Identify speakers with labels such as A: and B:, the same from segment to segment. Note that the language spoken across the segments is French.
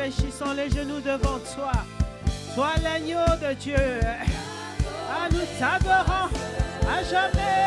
A: fléchissons les genoux devant toi. Toi l'agneau de Dieu. Ah, nous t'adorons à jamais.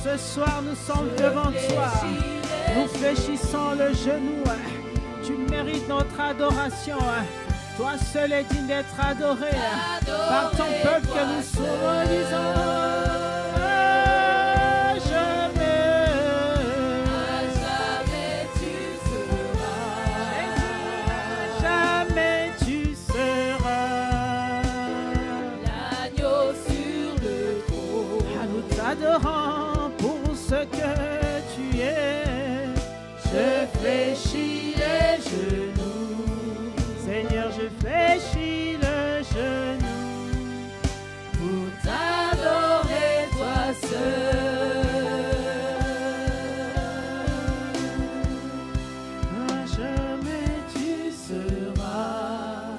A: Ce soir, nous sommes devant toi. Nous fléchissons le genou. Tu mérites notre adoration. Toi seul est digne d'être adoré par ton peuple que nous sommes disons. Adorant pour ce que tu es, je fléchis les genoux, Seigneur, je fléchis le genou pour t'adorer toi seul. À jamais tu seras,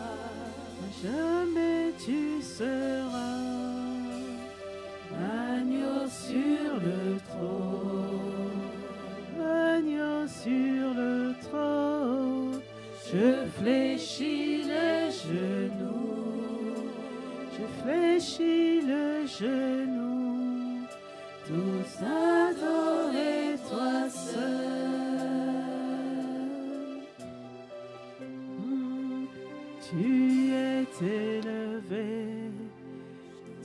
A: à jamais tu seras. Sur le trône, agneau sur le trône, je fléchis le genou, je fléchis le genou, tous adorer toi seul. Tu es élevé.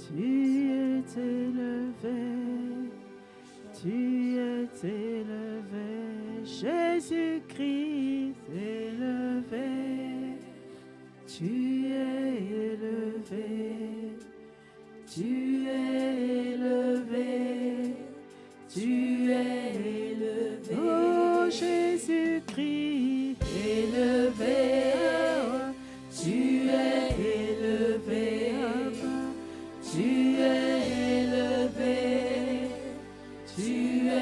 A: Tu es élevé, tu es élevé, Jésus-Christ élevé, tu es élevé, tu es élevé, tu es élevé, oh Jésus-Christ élevé, tu es élevé. Tu es élevé, tu es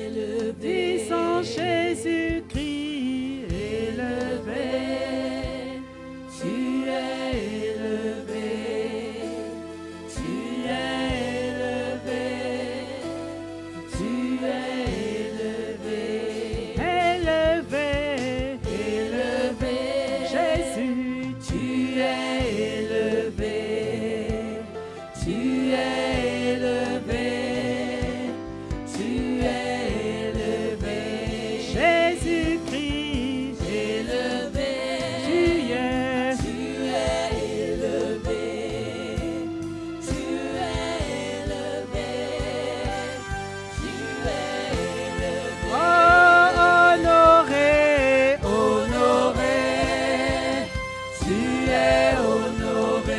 A: élevé, disons Jésus-Christ élevé, tu es élevé, tu es élevé, tu es élevé, élevé, élevé, Jésus, tu es élevé. Tu es élevé, tu es élevé, Jésus-Christ élevé, tu es élevé, tu es élevé, tu es élevé. Oh, honoré, honoré, tu es honoré.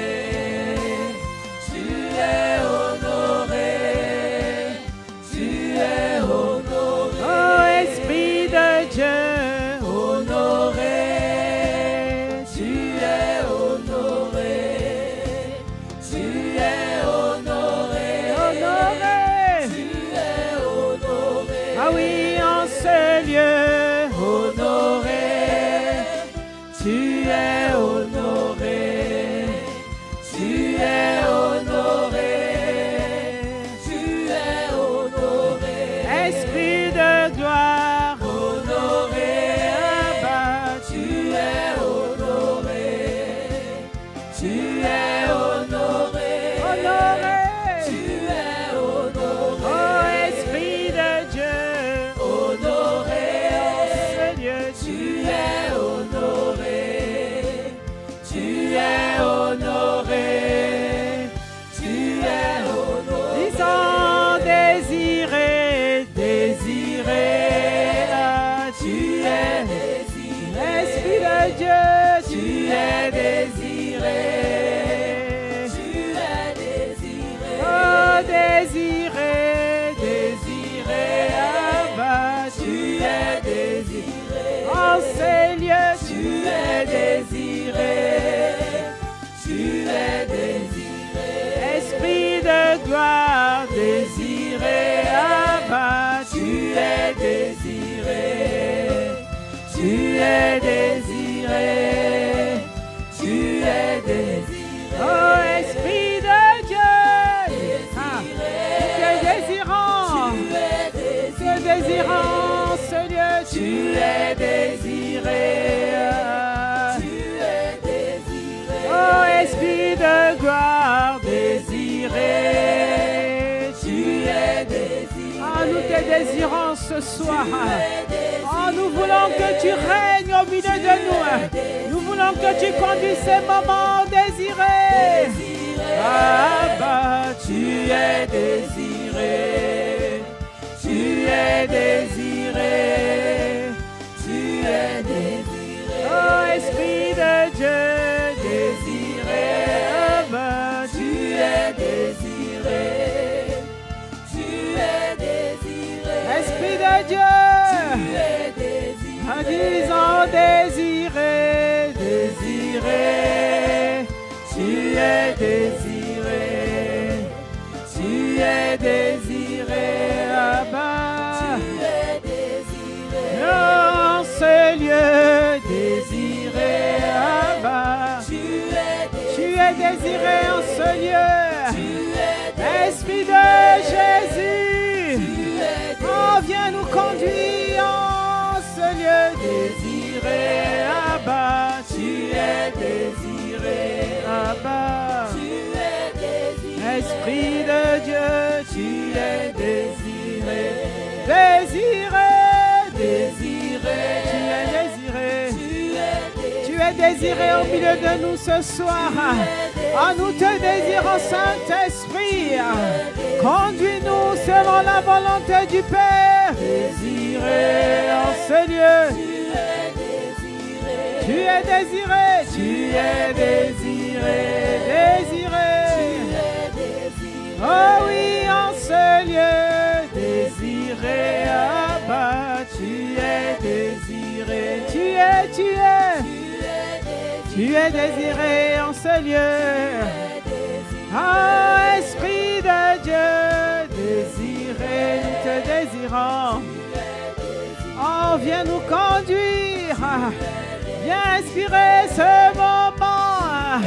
A: Ah oui, en ce lieu honoré, tu es honoré, tu es honoré, tu es honoré, Esprit de gloire, honoré, Abba, tu es honoré, tu es honoré, honoré. Tu es honoré, Dieu, tu es désiré. Tu es désiré. Oh, désiré, désiré, Abba, tu es désiré. En ces lieux, tu es désiré. Tu es désiré. Esprit de gloire, désiré, Abba, tu es désiré. Tu es désiré. Tu es désiré. Oh, Esprit de Dieu, tu es désirant. Tu es désirant, ce lieu, tu es désiré. Oh, Esprit de gloire, désiré, tu es désiré. Ah, nous te désirons ce soir. Oh, nous voulons que tu règnes au milieu de nous. Nous voulons que tu conduises ces moments désirés. Abba, tu es désiré. Tu es désiré. Tu es désiré. Oh, Esprit de Dieu, désiré, Abba, tu es désiré. Tu es désiré. Esprit de Dieu, tu es désiré. En disant désiré, désiré, tu es désiré. Tu es désiré, Abba. Tu es désiré. Dans ce lieu, désiré, Abba. Tu es désiré en ce lieu. Esprit de Jésus, oh, viens nous conduire en ce lieu désiré. Abba, tu es désiré. Abba, Esprit de Dieu, tu es désiré. Désiré, désiré, tu es désiré. Tu es désiré au milieu de nous ce soir. Oh, nous te désirons, Saint-Esprit. Conduis-nous selon la volonté du Père. Désiré en ce lieu. Tu es désiré. Tu es désiré. Désiré. Oh oui, en ce lieu. Désiré. Abba, tu es désiré. Tu es. Tu es désiré en ce lieu. Oh, Esprit de Dieu, désiré, nous te désirons. Oh, viens nous conduire. Viens inspirer ce moment.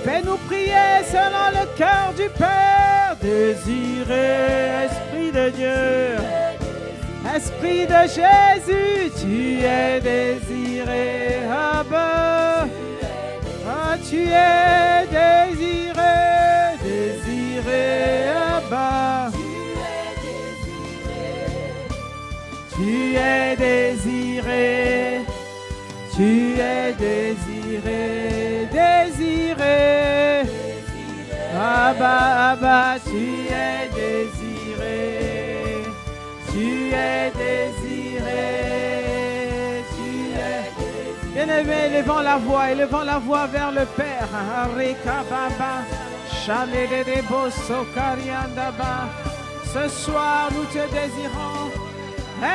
A: Fais-nous prier selon le cœur du Père. Désiré, Esprit de Dieu. Esprit de Jésus, tu es désiré. Abba. Ah, tu es désiré, désiré, Abba. Tu es désiré, tu es désiré, désiré. Abba, Abba, tu es désiré, tu es désiré. Bien-aimés, élevons la voix vers le Père. Ce soir, nous te désirons.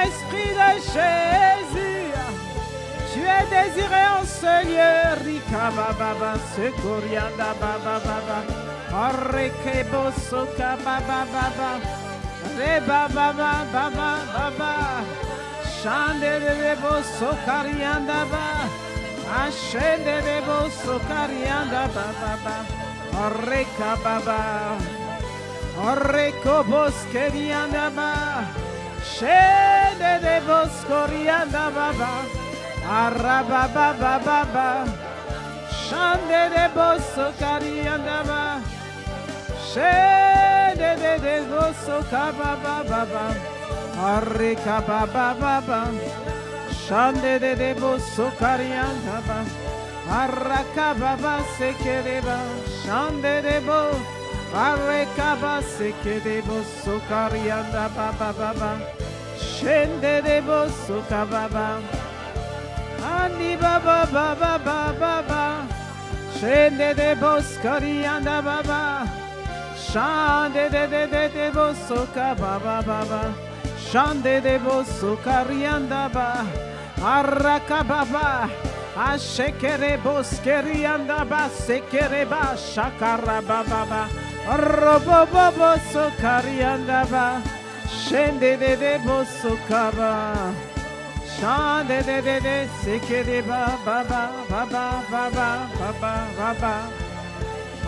A: Esprit de Jésus, tu es désiré en ce lieu. Shande de boso karianda ba, ashende de boso karianda ba ba ba, oreka baba, oreko boskerianda ba, shende de boskorianda ba ba, araba ba ba ba ba, shande de boso karianda ba, shende de boso kababa ba ba. Arika baba baba, shande de debo sokarianda ba, araka baba sekereba, shande debo, arika ba sekerebo sokarianda baba baba, shende debo sokababa, Andi baba baba baba. Shende de boskari anda baba. Shande de bosoka baba baba. Shande de bosokari anda ba. Araka baba. Ashekere boskeri anda ba. Sekere ba. Shakara baba ba. Robo bobo sokari anda ba. Shende de bosoka ba. Shande de sekere ba baba baba baba baba baba.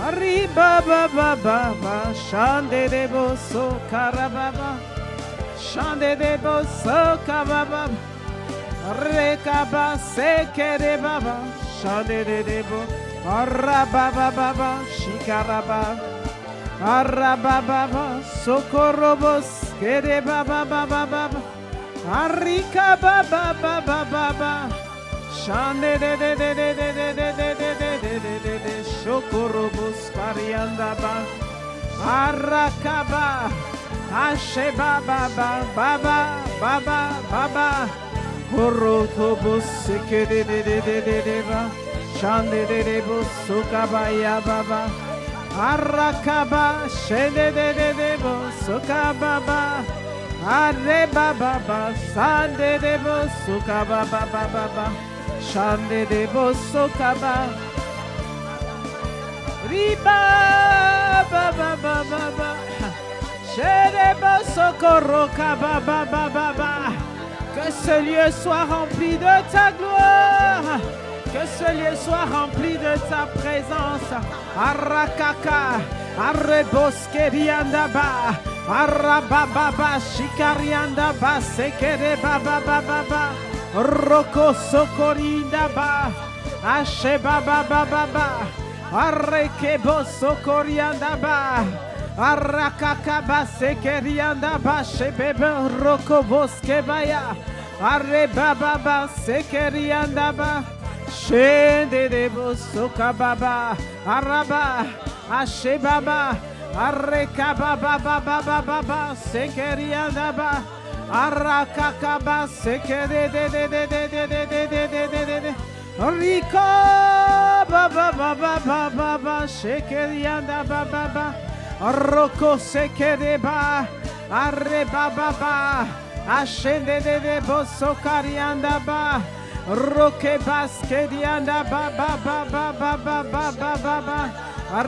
A: Ari baba baba ba. Shande de bosoka baba. Shande de bosoka baba. Rekaba sekere baba. Shande de bo. Araba baba shikaraba. Araba baba sokorobos kere baba baba baba. Arika baba baba baba. Shande de sokorobos parianda ba. Arakaba. Ashe baba baba baba baba. Korotobos sekere de ba. Shande de bosokabaya baba. Arakaba shende de bosokababa. Arre baba ba sande de bosokababa baba. Shande de bosokaba. Riba baba baba. Shende bosokoroka baba baba. Que ce lieu soit rempli de ta gloire. Que ce lieu soit rempli de ta présence. Arakaka, arreboskeriandaba, arabababa, shikariandaba, sekere baba baba, roko sokorindaba, ashe baba baba, arrekebo sokoriandaba, arakakaba, sekeriandaba, shebebe roko boskebaya, arrebababa, sekeriandaba. Shende de bosoka baba, araba, ashe baba, arreka baba baba baba, sekerianda ba, arakakaba, sekere de, riko baba baba baba, sekerianda baba, roko sekere ba, arre baba, ashende de bosokarianda ba. Roque basque dianda ba ba ba ba ba ba ba ba ba ba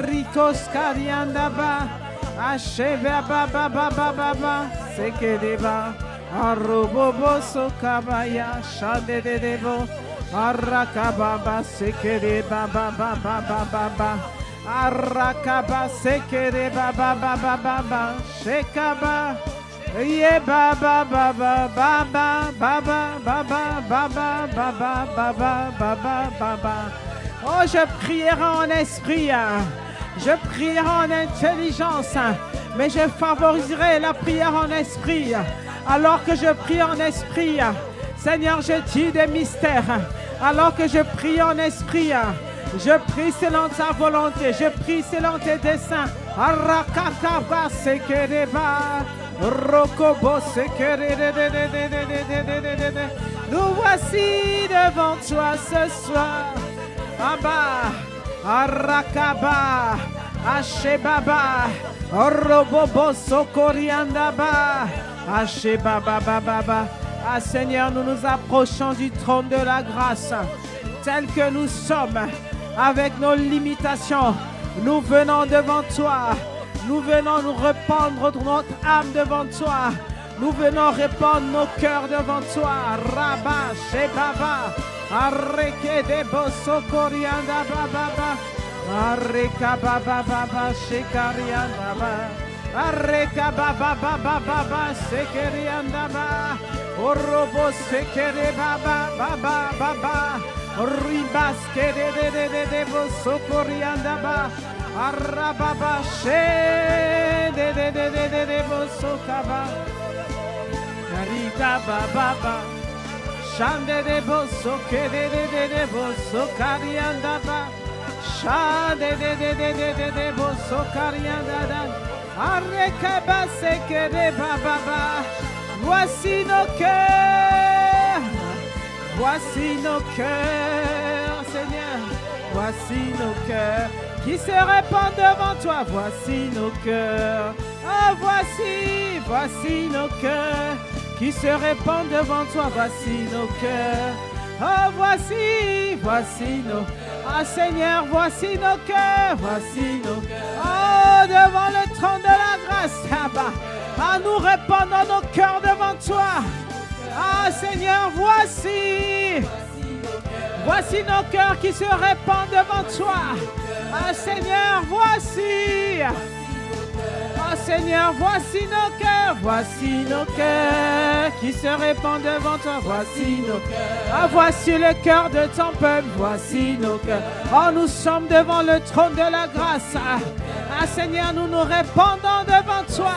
A: Ricos carianda ba Asheva ba ba ba ba ba ba Seke deba Arrobobo so kabaya Shade de debo Arrakababa seke deba ba ba ba ba ba ba Arrakaba seke deba ba ba ba ba ba Shekaba Ye baba baba baba baba baba baba baba baba baba baba. Oh, je prierai en esprit, je prierai en intelligence, mais je favoriserai la prière en esprit. Alors que je prie en esprit, Seigneur, je dis des mystères. Alors que je prie en esprit, je prie selon ta volonté, je prie selon tes desseins. Arakakaba sekereba. Rokobo sekere. Nous voici devant toi ce soir. Baba, Arakaba, Ashebaba, Robobo sokoriandaba, Ashebaba baba. Ah Seigneur, nous nous approchons du trône de la grâce, tel que nous sommes, avec nos limitations. Nous venons devant toi. Nous venons nous répandre notre âme devant toi. Nous venons répandre nos cœurs devant toi. Rabba, Shebaba, Arreke de Bosokorianda Baba, Arreka Baba Baba, Shekarianda Baba, Arreka Baba Baba Baba, Sekerianda Baba, Orobo Sekere Baba Baba Baba, Ribaske de Bosokorianda Baba. Arababa she de bosokaba Narika baba Shande de bosoke de bosokarianda ba Shande de bosokarianda da Arrekaba seke de baba. Voici nos cœurs, Voici nos cœurs, Seigneur. Voici nos cœurs qui se répandent devant toi. Voici nos cœurs. Ah, voici nos cœurs qui se répandent devant toi. Voici nos cœurs. Oh, voici nos... Ah, Seigneur, voici nos cœurs. Voici nos cœurs. Oh, devant le trône de la grâce. Ah, nous répandons nos cœurs devant toi. Ah, Seigneur, voici nos cœurs qui se répandent devant toi. Ah, Seigneur, voici. Ah, Seigneur, voici nos cœurs qui se répandent devant toi. Voici nos cœurs. Ah, voici le cœur de ton peuple. Voici nos cœurs. Oh, nous sommes devant le trône de la grâce. Ah, Seigneur, nous nous répandons devant toi.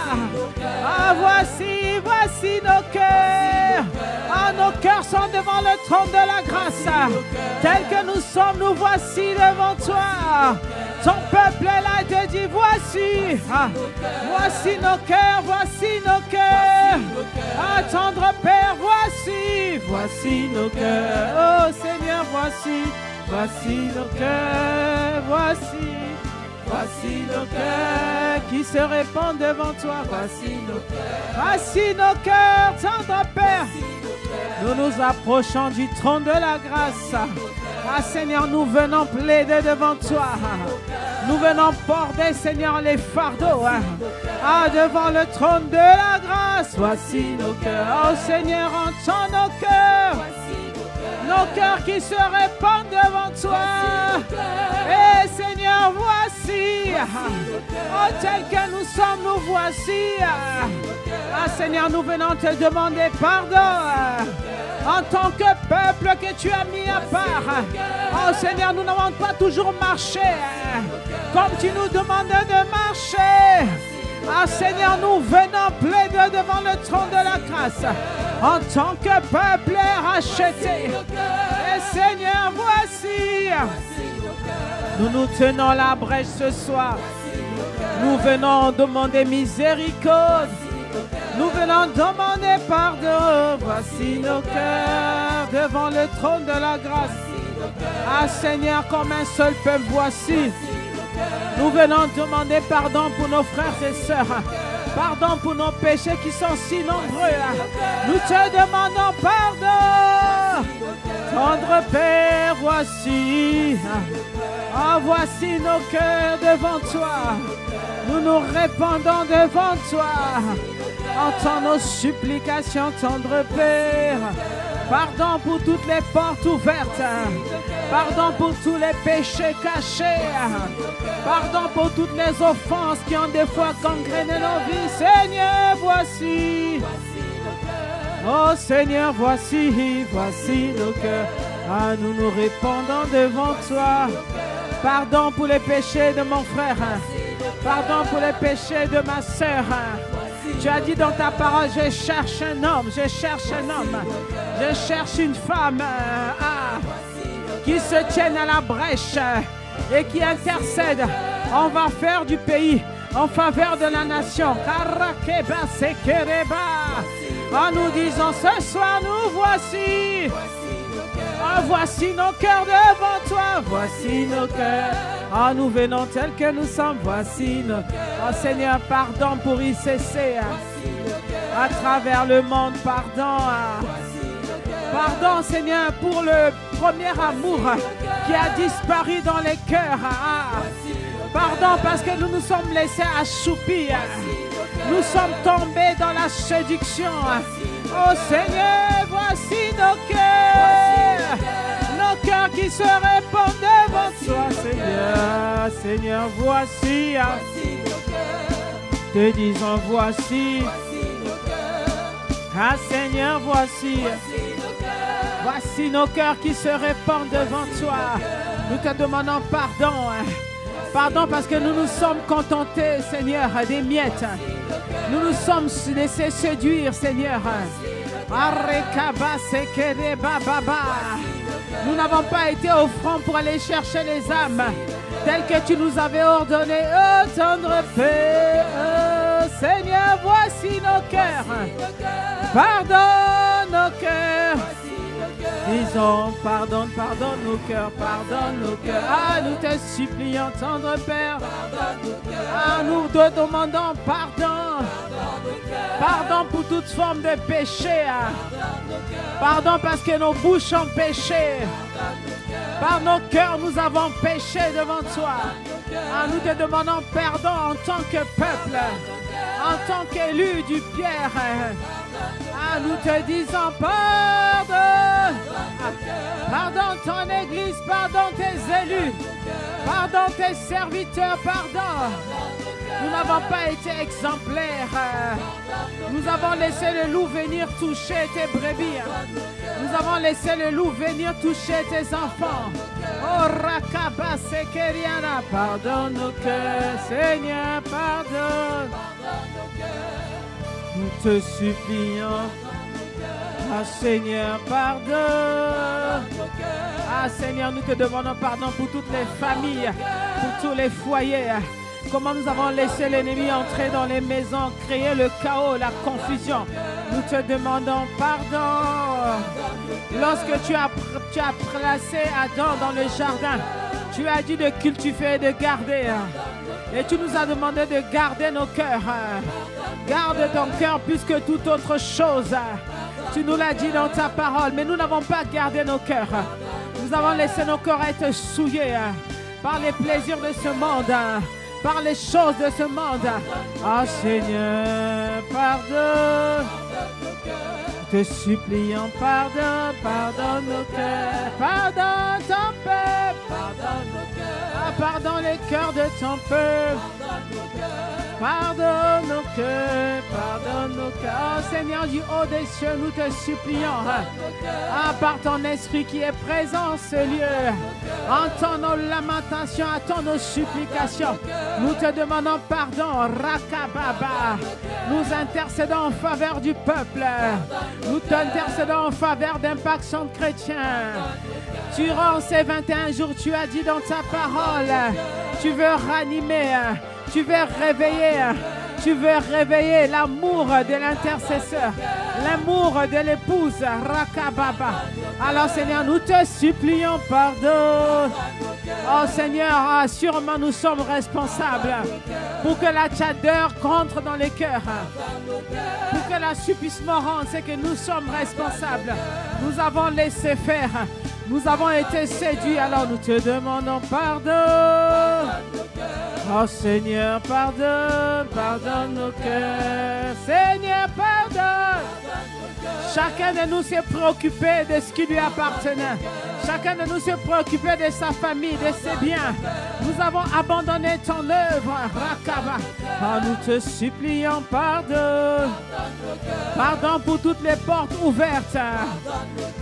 A: Ah, voici nos cœurs. Ah, nos cœurs sont devant le trône de la grâce. Tel que nous sommes, nous voici devant toi. Ton peuple est là et te dit, voici. Ah, voici nos cœurs, voici nos cœurs. Ah, tendre Père, voici nos cœurs. Oh, Seigneur, voici nos cœurs, Voici nos cœurs qui se répandent devant toi. Voici nos cœurs, tendre Père. Nous nous approchons du trône de la grâce. Ah, Seigneur, nous venons plaider devant toi. Nous venons porter, Seigneur, les fardeaux. Ah, devant le trône de la grâce. Voici nos cœurs. Oh, Seigneur, entends nos cœurs. Nos cœurs qui se répandent devant toi. Et Seigneur, voici. Oh, tel que nous sommes, nous voici. Ah, Seigneur, nous venons te demander pardon. En tant que peuple que tu as mis à part. Oh, Seigneur, nous n'avons pas toujours marché comme tu nous demandais de marcher. Ah, Seigneur, nous venons plaider devant le trône de la grâce en tant que peuple racheté. Et Seigneur, voici. Nous nous tenons la brèche ce soir. Nous venons demander miséricorde. Nous venons demander pardon. Voici nos cœurs devant le trône de la grâce. Ah, Seigneur, comme un seul peuple, voici. Nous venons demander pardon pour nos frères et sœurs. Pardon pour nos péchés qui sont si nombreux. Nous te demandons pardon. Tendre Père, voici. Ah, voici nos cœurs devant toi. Nous nous répandons devant toi. Entends nos supplications, tendre Père. Pardon pour toutes les portes ouvertes. Pardon pour tous les péchés cachés. Pardon pour toutes les offenses qui ont des fois gangréné nos vies. Seigneur, voici. Oh Seigneur, voici nos cœurs. Ah, nous nous répandons devant toi. Pardon pour les péchés de mon frère. Pardon pour les péchés de ma sœur. Tu as dit dans ta parole, je cherche un homme, je cherche une femme qui se tienne à la brèche et qui intercède en faveur du pays, en faveur de la nation. En nous disant ce soir, nous voici. Oh, voici nos cœurs devant toi, voici nos cœurs. Oh, nous venons tels que nous sommes, voici nos cœurs. Oh Seigneur, pardon pour ICC. À travers le monde, pardon. Pardon Seigneur pour le premier amour qui a disparu dans les cœurs. Pardon parce que nous nous sommes laissés assoupir. Nous sommes tombés dans la séduction. Oh Seigneur, voici nos cœurs. Nos cœurs qui se répandent devant toi, Seigneur. Seigneur, voici. Te disons voici. Ah Seigneur, voici. Voici nos cœurs qui se répandent devant toi. Nous te demandons pardon. Pardon parce que nous nous sommes contentés, Seigneur, des miettes. Nous nous sommes laissés séduire, Seigneur. Nous n'avons pas été au front pour aller chercher les âmes telles que tu nous avais ordonné. Oh, tendre Père, oh, Seigneur, voici nos cœurs. Pardonne nos cœurs. Disons, pardonne nos cœurs, pardonne nos cœurs. Ah, nous te supplions, tendre Père. Ah, nous te demandons pardon. Pardon pour toute forme de péché. Pardon parce que nos bouches ont péché. Par nos cœurs, nous avons péché devant toi. Ah, nous te demandons pardon en tant que peuple, en tant qu'élu du Pierre. Ah, nous te disons pardon. Pardon ton Église, pardon tes élus, pardon tes serviteurs, pardon. Nous n'avons pas été exemplaires. Nous avons laissé le loup venir toucher tes brebis. Nous avons laissé le loup venir toucher tes enfants. Oh, Rakaba Sekeriana, pardonne nos cœurs, Seigneur, pardonne. Nous te supplions. Ah, Seigneur, pardonne. Ah, Seigneur, nous te demandons pardon pour toutes les familles, pour tous les foyers. Comment nous avons laissé l'ennemi entrer dans les maisons, créer le chaos, la confusion. Nous te demandons pardon. Lorsque tu as placé Adam dans le jardin, tu as dit de cultiver et de garder. Et tu nous as demandé de garder nos cœurs. Garde ton cœur plus que toute autre chose. Tu nous l'as dit dans ta parole, mais nous n'avons pas gardé nos cœurs. Nous avons laissé nos cœurs être souillés par les plaisirs de ce monde, par les choses de ce monde. Ah, Seigneur, pardonne. Te supplions, pardonne, pardonne nos cœurs, pardonne ton peuple, pardonne nos cœurs, ah, pardonne les cœurs de ton peuple, pardonne nos cœurs, pardonne nos cœurs. Oh, Seigneur du haut des cieux, nous te supplions, ah, par ton esprit qui est présent en ce lieu, entends nos lamentations, attends nos supplications. Nous te demandons pardon, Rakababa. Nous intercédons en faveur du peuple. Nous t'intercédons en faveur d'Impact Centre Chrétien. Durant ces 21 jours, tu as dit dans ta parole, tu veux ranimer, tu veux réveiller l'amour de l'intercesseur, l'amour de l'épouse, Rakababa. Alors Seigneur, nous te supplions pardon. Oh Seigneur, sûrement nous sommes responsables pour que la tchadeur rentre dans les cœurs, pour que l'assouplissement rentre, c'est que nous sommes responsables. Nous avons laissé faire, nous avons été séduits, alors nous te demandons pardon. Oh Seigneur, pardonne, pardonne nos cœurs. Seigneur, pardonne. Chacun de nous s'est préoccupé de ce qui lui appartenait. Chacun de nous s'est préoccupé de sa famille, de ses biens. Nous avons abandonné ton œuvre, Rakaba. Oh, nous te supplions pardon. Pardon pour toutes les portes ouvertes.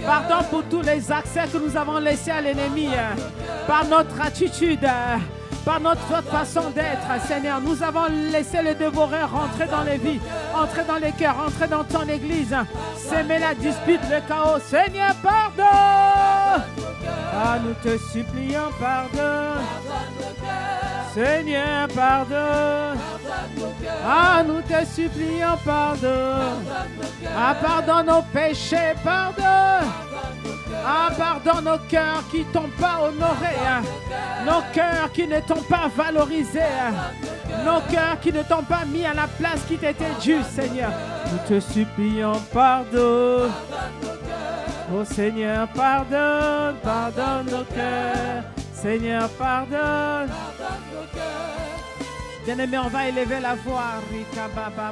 A: Pardon pour tous les accès que nous avons laissés à l'ennemi. Par notre attitude, par notre façon d'être, Seigneur, nous avons laissé le dévoreur rentrer dans les vies, entrer dans les cœurs, entrer dans ton église, s'aimer la dispute, le chaos. Seigneur, pardon. Ah, nous te supplions, pardon. Seigneur, pardon. Ah, nous te supplions, pardon. Ah, pardonne nos péchés, pardon. Ah, pardonne nos cœurs qui ne t'ont pas honoré, nos cœurs qui ne t'ont pas valorisé, nos cœurs qui ne t'ont pas mis à la place qui t'était due, Seigneur. Nous te supplions, pardon. Oh Seigneur, pardonne, pardonne nos cœurs. Seigneur, pardonne. Bien-aimé, on va élever la voix. Rika Baba.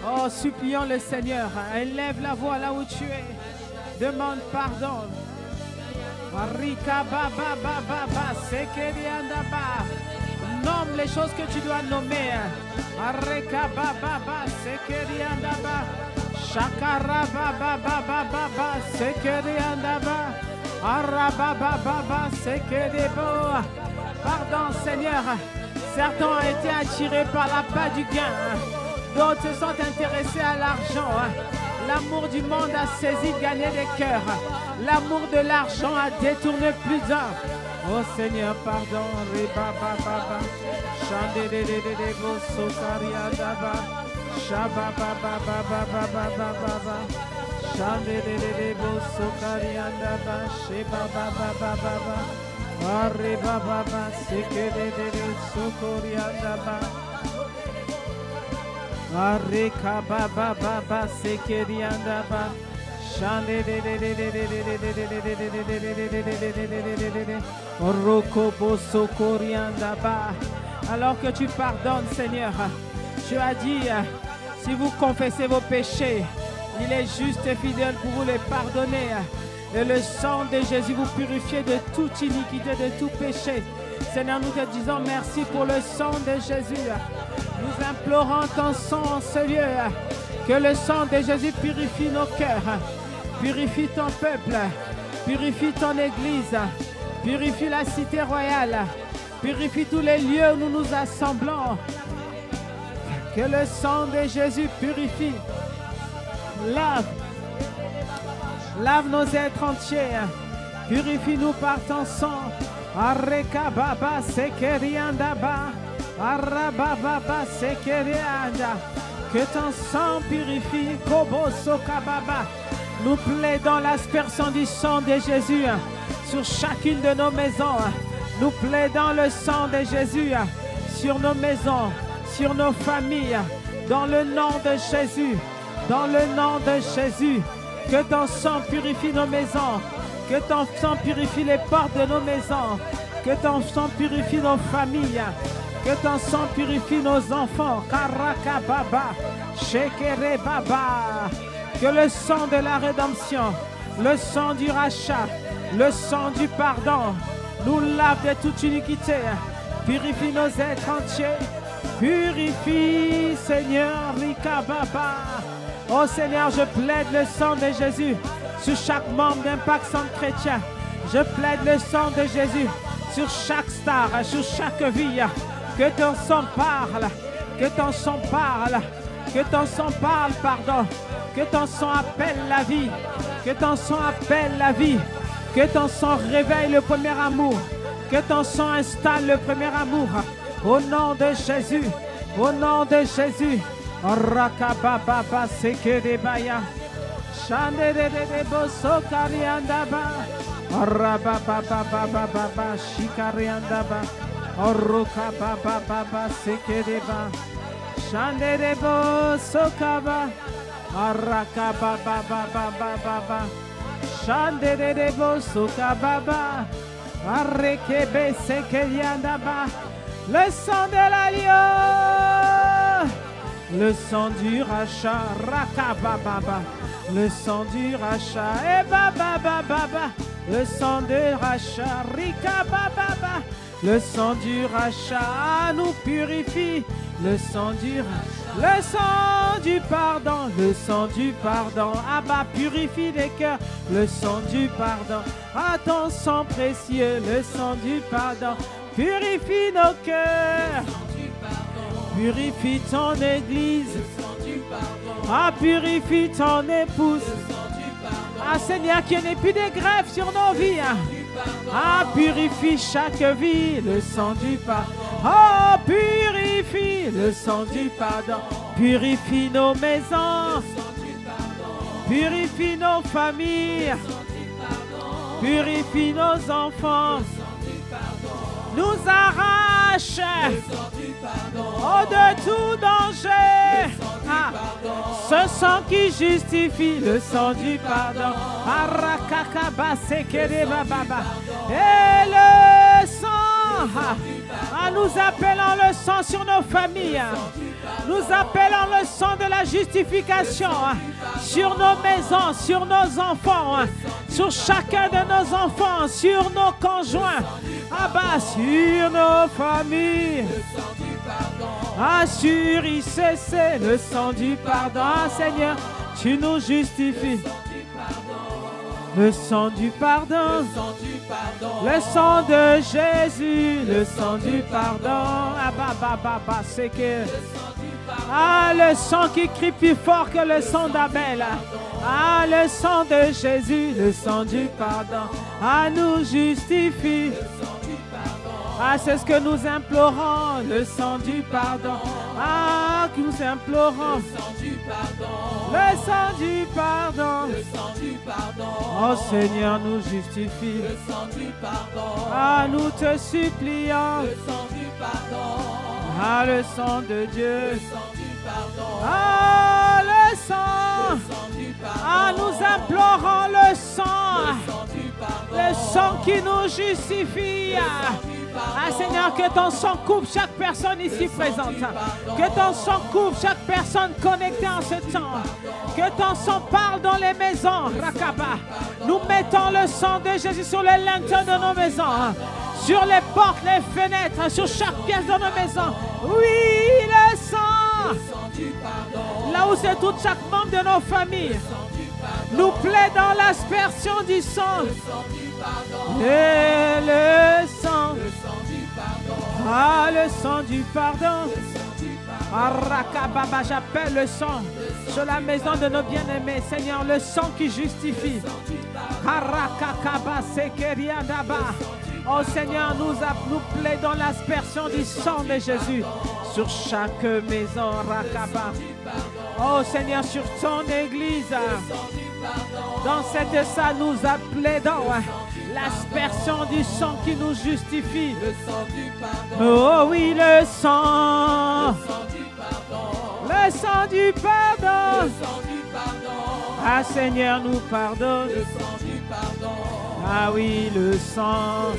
A: Oh, supplions le Seigneur. Élève la voix là où tu es. Demande pardon. Rika Baba Baba. Sekeriandaba. Nomme les choses que tu dois nommer. Rika Baba Sekeriandaba. Shakara Baba Baba Sekeriandaba. Arababa Baba Sekerebo. Pardon Seigneur. Certains ont été attirés par la part du gain. D'autres se sont intéressés à l'argent. L'amour du monde a saisi, gagné des cœurs. L'amour de l'argent a détourné plus d'un. Oh Seigneur, pardon. Riba Baba. Chandé de Sokaria Daba. Shaba ba ba ba ba ba ba ba ba ba. Shande de bo sokarianda ba. Sheba ba ba ba ba ba. Arre ba ba ba. Seke de sokorianda ba. Arre ka ba ba ba ba. Sekerianda ba. Shande de Roko bo sokorianda ba. Alors que tu pardonnes, Seigneur, tu as dit, si vous confessez vos péchés, il est juste et fidèle pour vous les pardonner. Et le sang de Jésus vous purifier de toute iniquité, de tout péché. Seigneur, nous te disons merci pour le sang de Jésus. Nous implorons ton sang en ce lieu. Que le sang de Jésus purifie nos cœurs, purifie ton peuple, purifie ton église, purifie la cité royale. Purifie tous les lieux où nous nous assemblons. Que le sang de Jésus purifie. Lave nos êtres entiers. Purifie-nous par ton sang. Arreka baba sekerianda ba. Arababa sekerianda. Que ton sang purifie. Kobo sokababa. Nous plaidons l'aspersion du sang de Jésus sur chacune de nos maisons. Nous plaidons le sang de Jésus sur nos maisons, sur nos familles, dans le nom de Jésus, dans le nom de Jésus. Que ton sang purifie nos maisons, que ton sang purifie les portes de nos maisons, que ton sang purifie nos familles, que ton sang purifie nos enfants. Karaka baba, shekere baba. Que le sang de la rédemption, le sang du rachat, le sang du pardon, nous lave de toute iniquité, purifie nos êtres entiers, purifie, Seigneur, Rika Baba. Oh Seigneur, je plaide le sang de Jésus sur chaque membre d'Impact Centre Chrétien. Je plaide le sang de Jésus sur chaque star, sur chaque vie. Que ton sang parle, que ton sang parle, que ton sang parle, pardon. Que ton sang appelle la vie, que ton sang appelle la vie. Que ton sang réveille le premier amour. Que ton sang installe le premier amour. Au nom de Jésus. Au nom de Jésus. Rakababa sekerebaya. Shandere boso kariandaba. Rabababa shikariandaba. Orukababa sekereba. Shandere boso kaba. Arakababa. Shandere boso kababa. Arrekebe sekeriandaba. Le sang de l'agneau. Le sang du rachat. Rakababa. Le sang du rachat. Et baba. Le sang de rachat. Rikababa. Le sang du rachat nous purifie. Le sang du rachat. Le sang du pardon. Le sang du pardon. Abba purifie les cœurs. Le sang du pardon. À ton sang précieux. Le sang du pardon. Purifie nos cœurs. Purifie ton église. Ah, purifie ton épouse. Ah, Seigneur, qu'il n'y ait plus de grève sur nos vies. Ah, purifie chaque vie. Le sang du pardon. Oh, purifie le sang du pardon. Purifie nos maisons. Purifie nos familles. Purifie nos enfants. Nous arrache de tout danger. Ah, ce sang qui justifie, le sang du pardon. Et le sang, nous appelons le sang sur nos familles. Nous appelons le sang de la justification sur nos maisons, sur nos enfants, sur chacun de nos enfants, sur nos conjoints, sur nos familles. Sur ICC, le sang du pardon. Seigneur, tu nous justifies. Le sang du pardon. Le sang de Jésus. Le sang du pardon. C'est que... le sang qui crie plus fort que le sang d'Abel. Le sang de Jésus. Le sang du pardon. Nous justifie. Ah, c'est ce que nous implorons, le sang du pardon. Ah, que nous implorons.
B: Le sang du pardon.
A: Le sang du pardon.
B: Le sang du pardon.
A: Oh Seigneur, nous justifie.
B: Le sang du pardon.
A: Ah, nous te supplions.
B: Le sang du pardon.
A: Ah, le sang de Dieu.
B: Le sang du pardon.
A: Ah, le sang.
B: Le sang du pardon.
A: Ah, nous implorons le sang.
B: Le sang du pardon.
A: Le sang qui nous justifie. Ah Seigneur, que ton sang couvre chaque personne ici présente. Que ton sang couvre chaque personne connectée en ce temps. Que ton sang parle dans les maisons. Rakaba. Nous mettons le sang de Jésus sur les lintels de nos maisons. Sur les portes, les fenêtres, sur chaque pièce de nos maisons. Oui, le sang. Là où c'est tout chaque membre de nos familles. Nous plaidons l'aspersion du sang. Et le sang. Ah, le sang du pardon. Arakababa, j'appelle le sang sur la maison de nos bien-aimés. Seigneur, le sang qui justifie. Arakakaba sekeriadaba. Oh Seigneur, nous plaidons l'aspersion du sang de Jésus sur chaque maison. Rakaba. Oh Seigneur, sur ton église. Dans cette salle, nous plaidons l'aspersion du sang qui nous justifie. Oh oui, le sang. Le sang du pardon. Ah Seigneur, nous pardonne. Ah oui, le sang.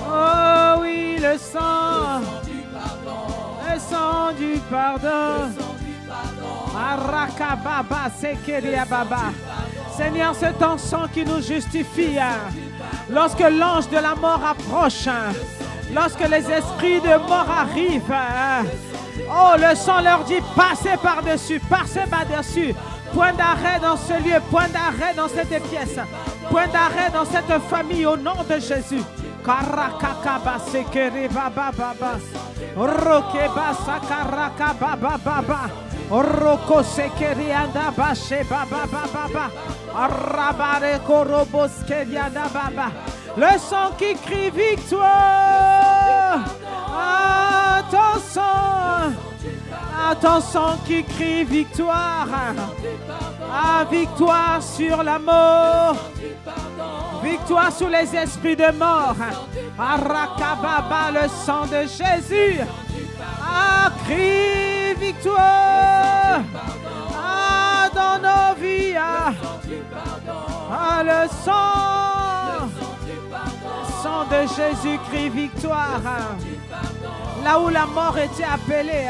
A: Oh oui, le sang. Le sang du pardon. Arakababa, sekeriababa. Seigneur, c'est ton sang qui nous justifie. Lorsque l'ange de la mort approche, lorsque les esprits de mort arrivent, oh, le sang leur dit passez par-dessus, passez par-dessus. Point d'arrêt dans ce lieu, point d'arrêt dans cette pièce, point d'arrêt dans cette famille au nom de Jésus. Karakakaba sekeribaba baba. Rokeba sakaraka baba baba. Roko sekerianda bashe baba baba. Arabare korobos kerianda baba. Le sang qui crie victoire. Ah, ton sang. Ah, ton sang qui crie victoire. Ah, victoire sur la mort. Victoire sur les esprits de mort. Arakababa, le sang de Jésus. Ah, crie victoire. Ah, dans nos vies. Ah, le sang. Le sang de Jésus crie victoire. Là où la mort était appelée.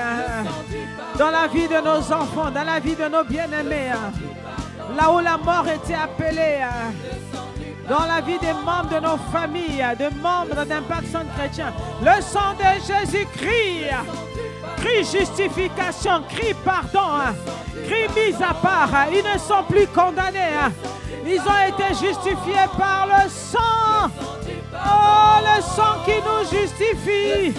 A: Dans la vie de nos enfants, dans la vie de nos bien-aimés. Là où la mort était appelée. Dans la vie des membres de nos familles, des membres d'Impact Son Chrétien. Le sang de Jésus crie. Crie justification, crie pardon, crie mise à part. Ils ne sont plus condamnés. Ils ont été justifiés par le sang. Oh, le sang qui nous justifie.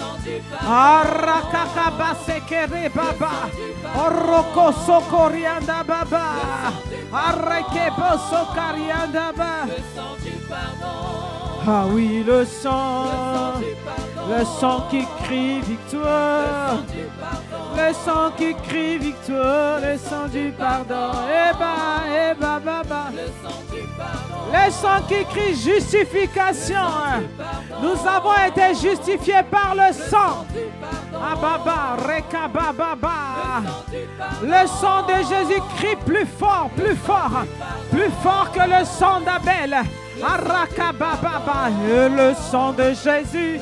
A: Arakakaba sekere baba. Oroko sokorianda baba. Arekebo sokarianda baba. Ah oui, le sang. Le sang qui crie victoire. Le sang qui crie victoire. Le sang du pardon. Eh bah. Le sang qui crie justification. Nous avons été justifiés par le sang. Ababa, rekababa. Le sang de Jésus crie plus fort, plus fort. Plus fort que le sang d'Abel. Arakababa. Et le sang de Jésus.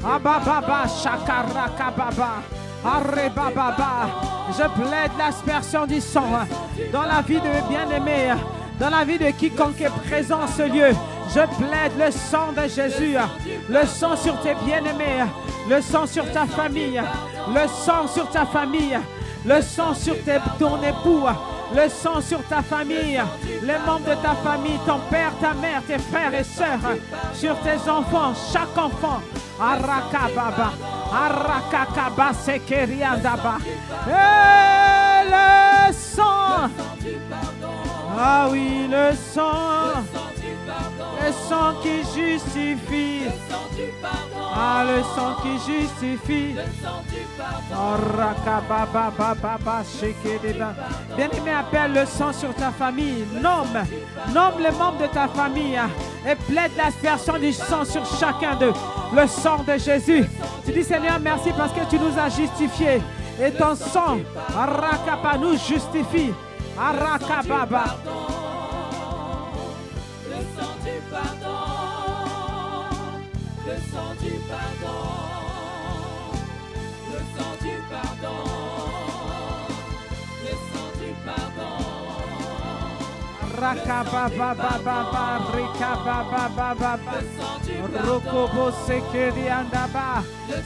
A: Ababa, shakarakababa. Arrebababa. Je plaide l'aspersion du sang dans la vie de mes bien-aimés, dans la vie de quiconque est présent en ce lieu. Je plaide le sang de Jésus, le sang sur tes bien-aimés, le sang sur ta famille, le sang sur ta famille, le sang sur ton époux, le sang sur ta famille, les membres de ta famille, ton père, ta mère, tes frères et sœurs, sur tes enfants, chaque enfant. Arakababa, Arakakaba sekeriandaba. Et le sang. Ah oui, le sang. Le sang qui justifie. Ah, Ah, le sang qui justifie. Bien-aimé, appelle le sang sur ta famille. Nomme les membres de ta famille et plaide l'aspersion du sang sur chacun d'eux. Le sang de Jésus. Tu dis, Seigneur, merci parce que tu nous as justifiés. Et ton sang, Arakaba, nous justifie. Arakababa.
B: Le sang du pardon. Le sang du pardon. Le sang du pardon. Le sang du pardon.
A: Rakababa, Rikababa, Rokobo Sekeriandaba.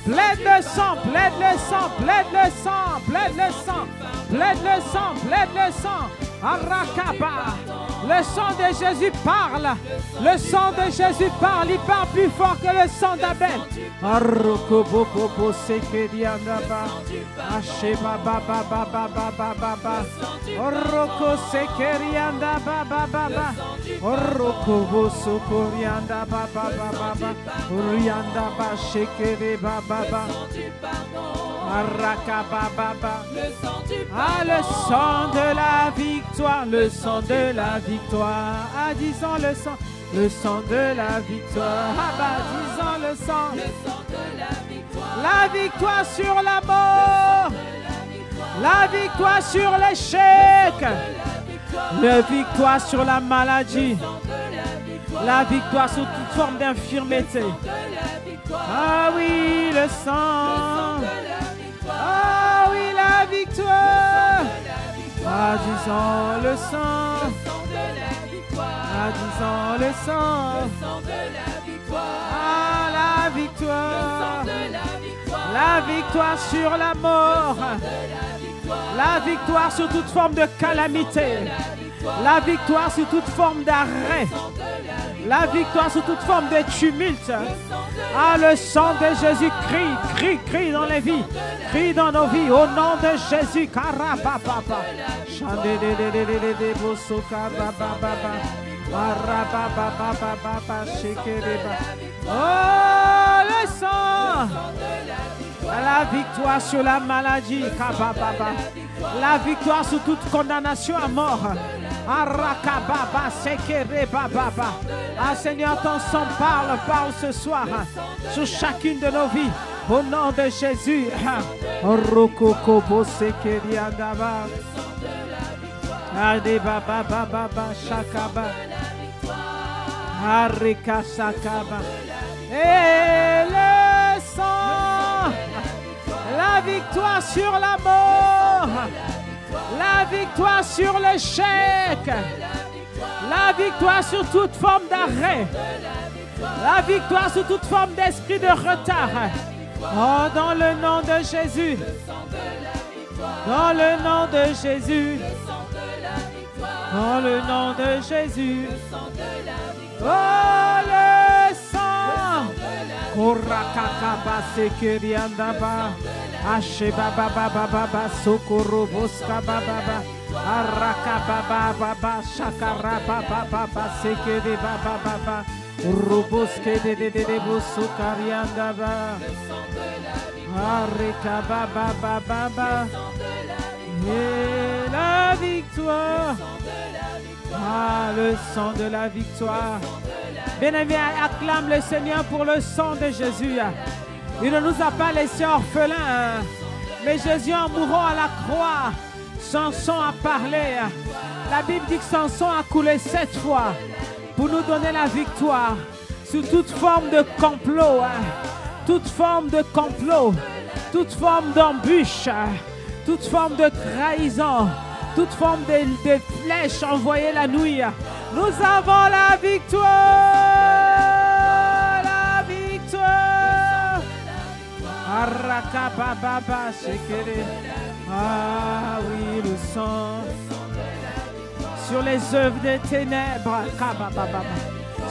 A: Plaide le sang, plaide le sang, plaide le sang, plaide le sang, plaide le sang, plaide le sang. Arakaba. Le sang de Jésus parle. Le sang de Jésus parle. Il parle plus fort que le sang d'Abel. Arokobo Sekeriandaba. Asheba baba baba baba baba. Oroko Sekerianda baba baba. Oroko Sokorianda baba baba. Orianda ba Shekere baba baba. Arakaba baba. Ah, le sang de la victoire, le sang de la victoire. Ah, disons le sang de la victoire. Ah bah, disons le sang. La victoire sur la mort. La victoire sur l'échec. La victoire sur la maladie. La victoire sur toute forme d'infirmité. Ah oui, le sang. Ah oui, la victoire. Ah, disons le sang. Ah, disons le sang. Ah, la victoire. La victoire sur la mort. La victoire sur toute forme de calamité. La victoire sur toute forme d'arrêt. La victoire sur toute forme de tumulte. Ah, le sang de Jésus crie, crie dans les vies. Crie dans nos vies. Au nom de Jésus. Karababa. Oh, le sang. La victoire sur la maladie. La victoire sur toute condamnation à mort. Arakababa, sekere bababa. Ah, Seigneur, ton sang parle ce soir sur chacune de nos vies. Au nom de Jésus. Rokokobo sekeri andaba. Ade baba baba shakaba. Harika shakaba. Et le sang. La victoire sur la mort. La victoire sur l'échec. La victoire sur toute forme d'arrêt. La victoire sur toute forme d'esprit de retard. Oh, dans le nom de Jésus. Dans le nom de Jésus. Dans le nom de Jésus. Oh, le sang. Korakakaba sekeriandaba. Asheba baba baba sokoro boska baba. Araka baba shakara baba sekere baba. Roboske de bosukariandaba. Arika baba. Et la victoire. Ah, le sang de la victoire. Bien-aimé, acclame le Seigneur pour le sang de Jésus. Il ne nous a pas laissés orphelins, mais Jésus, en mourant à la croix, son sang a parlé. La Bible dit que son sang a coulé 7 fois pour nous donner la victoire sur toute forme de complot, toute forme de complot, toute forme d'embûche, toute forme de trahison, toute forme de flèches envoyées la nuit. Nous avons la victoire, la victoire. Arakababa shekere. Ah oui, le sang sur les œuvres des ténèbres,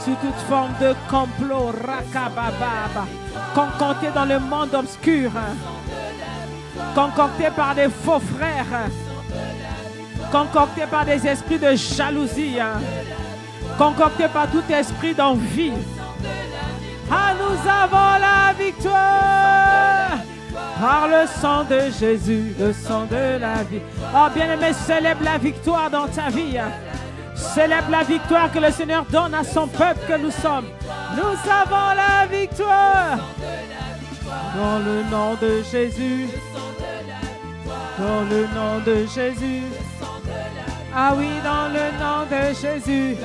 A: sur toute forme de complot, rakababa, concocté dans le monde obscur, concocté par des faux frères, concocté par des esprits de jalousie, concocté par tout esprit d'envie. Ah, nous avons la victoire. Par le sang de Jésus, le sang de la vie. Oh bien-aimé, célèbre la victoire dans ta vie. Célèbre la victoire que le Seigneur donne à son peuple que nous sommes. Nous avons la victoire. Dans le nom de Jésus. Dans le nom de Jésus. Ah oui, dans le nom de Jésus.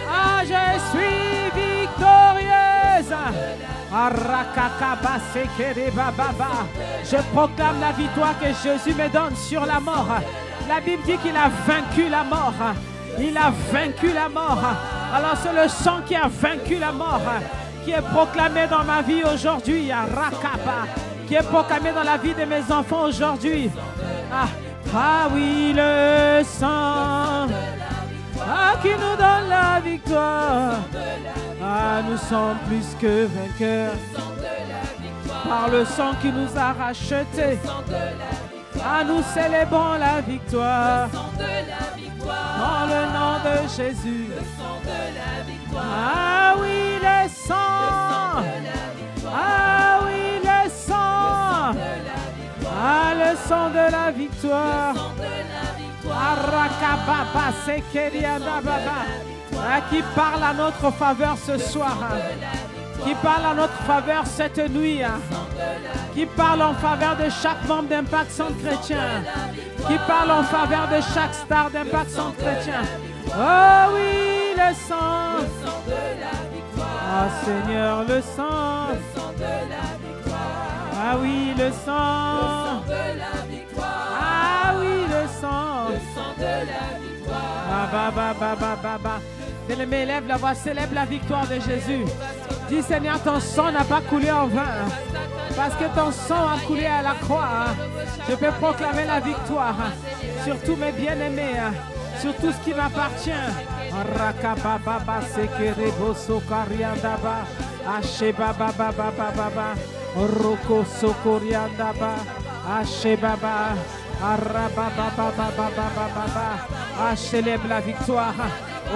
A: Ah, je suis victorieuse. Je proclame la victoire que Jésus me donne sur la mort. La Bible dit qu'il a vaincu la mort. Il a vaincu la mort. Alors c'est le sang qui a vaincu la mort qui est proclamé dans ma vie aujourd'hui. Qui est proclamé dans la vie de mes enfants aujourd'hui. Ah oui, le sang qui nous donne la victoire. Ah, nous sommes plus que vainqueurs par le sang qui nous a rachetés. Ah, nous célébrons la victoire dans le nom de Jésus. Ah oui, le sang. Ah oui, le sang. Ah, le sang de la victoire. Qui parle à notre faveur ce soir. Qui parle à notre faveur cette nuit. Qui parle en faveur de chaque membre d'Impact Centre Chrétien. Qui parle en faveur de chaque star d'Impact Centre Chrétien. Oh oui, le sang. Ah Seigneur, le sang. Ah oui, le sang. Ah oui, le sang. Bien-aimé, élève la voix, célèbre la victoire de Jésus. Dis Seigneur, ton sang n'a pas coulé en vain. Parce que ton sang a coulé à la croix. Je peux proclamer la victoire sur tous mes bien-aimés, sur tout ce qui m'appartient. Roko sokoriandaba, Ashebaba, Arabababababababa, célèbre la victoire.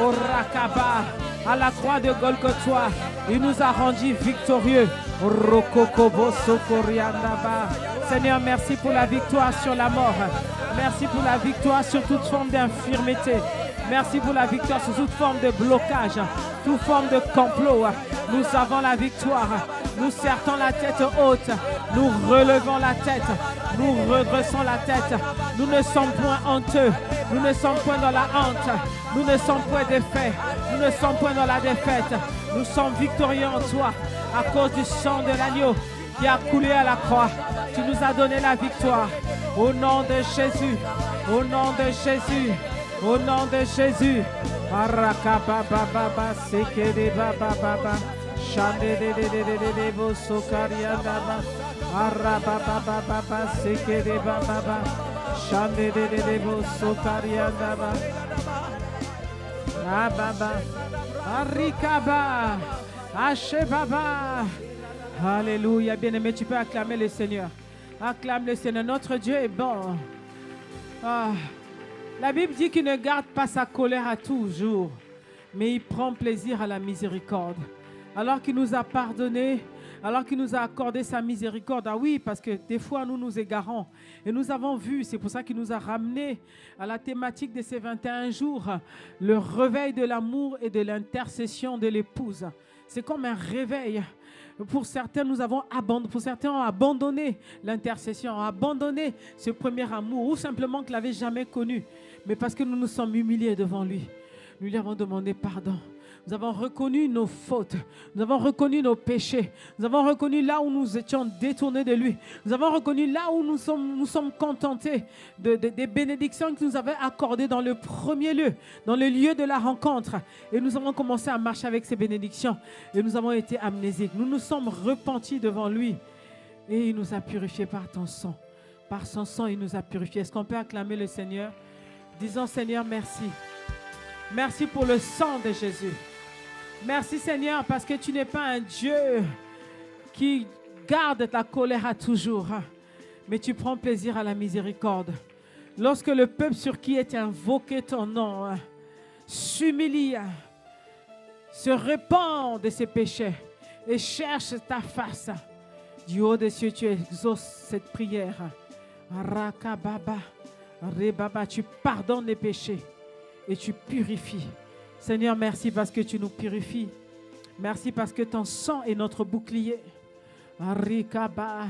A: Orakaba, à la croix de Golgotha, il nous a rendus victorieux. Rokokobo sokoriandaba. Seigneur, merci pour la victoire sur la mort. Merci pour la victoire sur toute forme d'infirmité. Merci pour la victoire sur toute forme de blocage, toute forme de complot. Nous avons la victoire. Nous sertons la tête haute. Nous relevons la tête. Nous redressons la tête. Nous ne sommes point honteux. Nous ne sommes point dans la honte. Nous ne sommes point défaits. Nous ne sommes point dans la défaite. Nous sommes victorieux en toi à cause du sang de l'agneau qui a coulé à la croix. Tu nous as donné la victoire. Au nom de Jésus. Au nom de Jésus. Au nom de Jésus. Arakabababa sekedebababa. Shandededededebo sokariandaba. Arabababa sekedebababa. Shandedededebo sokariandaba. Ababa. Arikaba. Ashebaba. Alléluia. Bien-aimé, tu peux acclamer le Seigneur. Acclame le Seigneur. Notre Dieu est bon. La Bible dit qu'il ne garde pas sa colère à toujours, mais il prend plaisir à la miséricorde. Alors qu'il nous a pardonné, alors qu'il nous a accordé sa miséricorde. Ah oui, parce que des fois, nous nous égarons. Et nous avons vu, c'est pour ça qu'il nous a ramenés à la thématique de ces 21 jours, le réveil de l'amour et de l'intercession de l'épouse. C'est comme un réveil. Pour certains, pour certains ont abandonné l'intercession, ont abandonné ce premier amour, ou simplement qu'ils ne l'avaient jamais connu. Mais parce que nous nous sommes humiliés devant lui, nous lui avons demandé pardon. Nous avons reconnu nos fautes, nous avons reconnu nos péchés, nous avons reconnu là où nous étions détournés de lui, nous avons reconnu là où nous sommes contentés des bénédictions qu'il nous avait accordées dans le premier lieu, dans le lieu de la rencontre. Et nous avons commencé à marcher avec ces bénédictions et nous avons été amnésiques. Nous nous sommes repentis devant lui et il nous a purifiés par ton sang. Par son sang, il nous a purifiés. Est-ce qu'on peut acclamer le Seigneur? Disons Seigneur, merci. Merci pour le sang de Jésus. Merci Seigneur parce que tu n'es pas un Dieu qui garde ta colère à toujours, mais tu prends plaisir à la miséricorde. Lorsque le peuple sur qui est invoqué ton nom s'humilie, se repent de ses péchés et cherche ta face, Du haut des cieux, tu exauces cette prière. Rakababa, Rebaba, tu pardonnes les péchés et tu purifies. Seigneur, merci parce que tu nous purifies. Merci parce que ton sang est notre bouclier. Rikaba.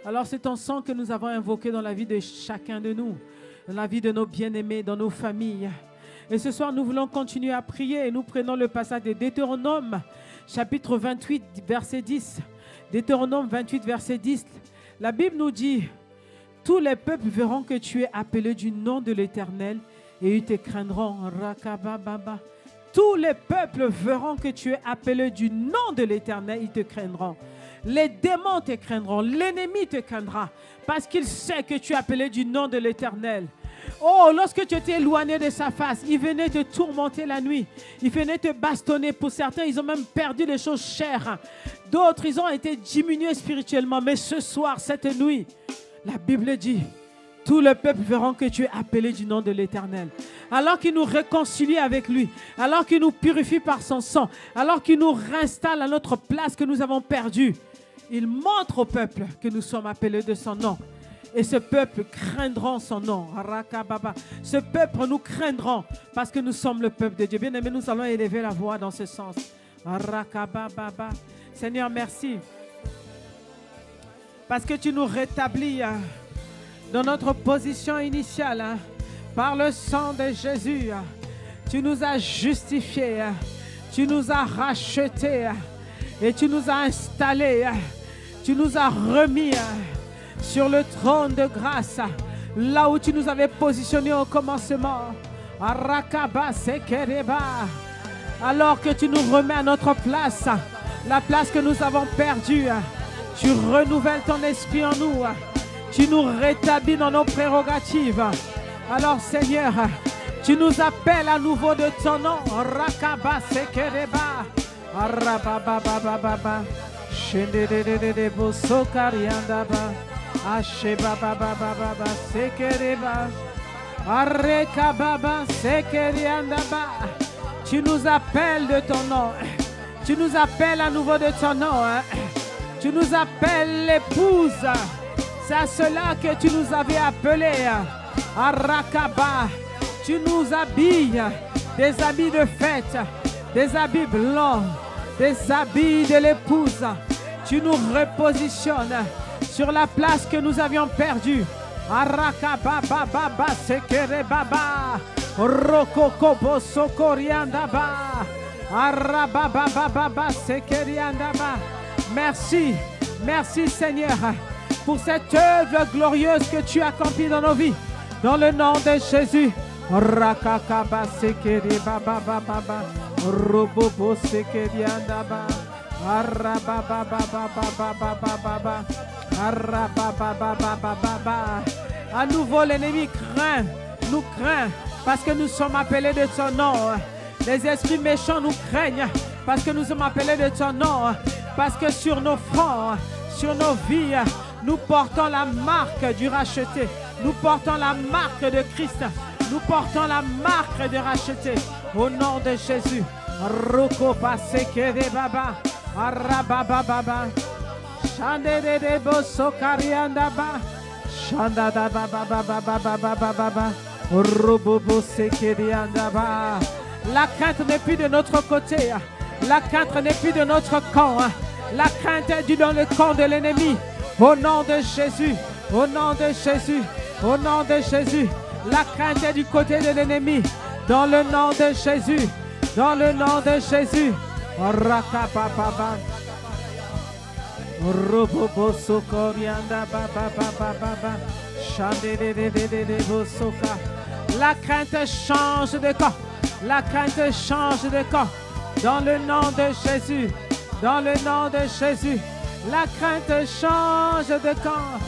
A: Alors c'est ton sang que nous avons invoqué dans la vie de chacun de nous, dans la vie de nos bien-aimés, dans nos familles. Et ce soir, nous voulons continuer à prier et nous prenons le passage de Deutéronome, chapitre 28, verset 10. Deutéronome 28, verset 10. La Bible nous dit, « Tous les peuples verront que tu es appelé du nom de l'Éternel et ils te craindront. » Rakabababa. Tous les peuples verront que tu es appelé du nom de l'Éternel, ils te craindront. Les démons te craindront, l'ennemi te craindra, parce qu'il sait que tu es appelé du nom de l'Éternel. Oh, lorsque tu étais éloigné de sa face, il venait te tourmenter la nuit. Il venait te bastonner. Pour certains, ils ont même perdu les choses chères. D'autres, ils ont été diminués spirituellement. Mais ce soir, cette nuit, la Bible dit, tout le peuple verront que tu es appelé du nom de l'Éternel. Alors qu'il nous réconcilie avec lui, alors qu'il nous purifie par son sang, alors qu'il nous réinstalle à notre place que nous avons perdue, il montre au peuple que nous sommes appelés de son nom. Et ce peuple craindra son nom. Ce peuple nous craindront parce que nous sommes le peuple de Dieu. Bien aimé, nous allons élever la voix dans ce sens. Seigneur, merci. Parce que tu nous rétablis dans notre position initiale. Par le sang de Jésus, tu nous as justifiés. Tu nous as rachetés. Et tu nous as installés. Tu nous as remis sur le trône de grâce, là où tu nous avais positionnés au commencement. Alors que tu nous remets à notre place, la place que nous avons perdue, tu renouvelles ton esprit en nous, tu nous rétablis dans nos prérogatives. Alors Seigneur, tu nous appelles à nouveau de ton nom. Tu nous appelles de ton nom. Tu nous appelles à nouveau de ton nom. Tu nous appelles l'épouse. C'est à cela que tu nous avais appelés. Arakaba. Tu nous habilles des habits de fête, des habits blancs, des habits de l'épouse. Tu nous repositionnes sur la place que nous avions perdue. Arakababa sekere baba. Rokokobo sokoriandaba. Arabababa sekeriandaba. Merci, merci Seigneur pour cette œuvre glorieuse que tu accomplis dans nos vies. Dans le nom de Jésus. Rakakaba sekeri baba baba. Robobo sekeriandaba. À nouveau l'ennemi craint, nous craint parce que nous sommes appelés de ton nom. Les esprits méchants nous craignent parce que nous sommes appelés de ton nom. Parce que sur nos fronts, sur nos vies, nous portons la marque du racheté. Nous portons la marque de Christ. Nous portons la marque de racheté. Au nom de Jésus. Roko pasekere baba. Arabababa. Shande de boso kariandaba. Shanda da baba baba baba baba. Robobo sekeriandaba. La crainte n'est plus de notre côté. La crainte n'est plus de notre camp. La crainte est dans le camp de l'ennemi. Au nom de Jésus. Au nom de Jésus. Au nom de Jésus. La crainte est du côté de l'ennemi. Dans le nom de Jésus. Dans le nom de Jésus. Rakapapapa. Robobo sokorianda baba baba baba. Chandede bosoka. La crainte change de camp. La crainte change de camp. Dans le nom de Jésus. Dans le nom de Jésus. La crainte change de camp.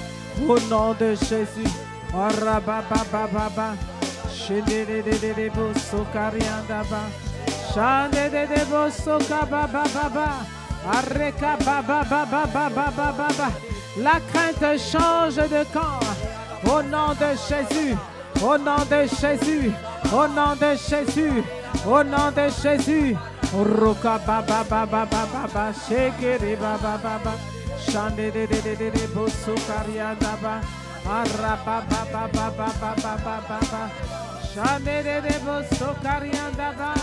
A: Au nom de Jésus. Rababababa. Chandede bosokarianda baba. Chandede bosoka baba baba. Arreka baba baba baba baba. La crainte change de camp. Au nom de Jésus. Au nom de Jésus. Au nom de Jésus. Au nom de Jésus. Roka baba baba baba shekere baba baba shande de boso karianda ba araba baba baba baba baba shande de boso karianda ba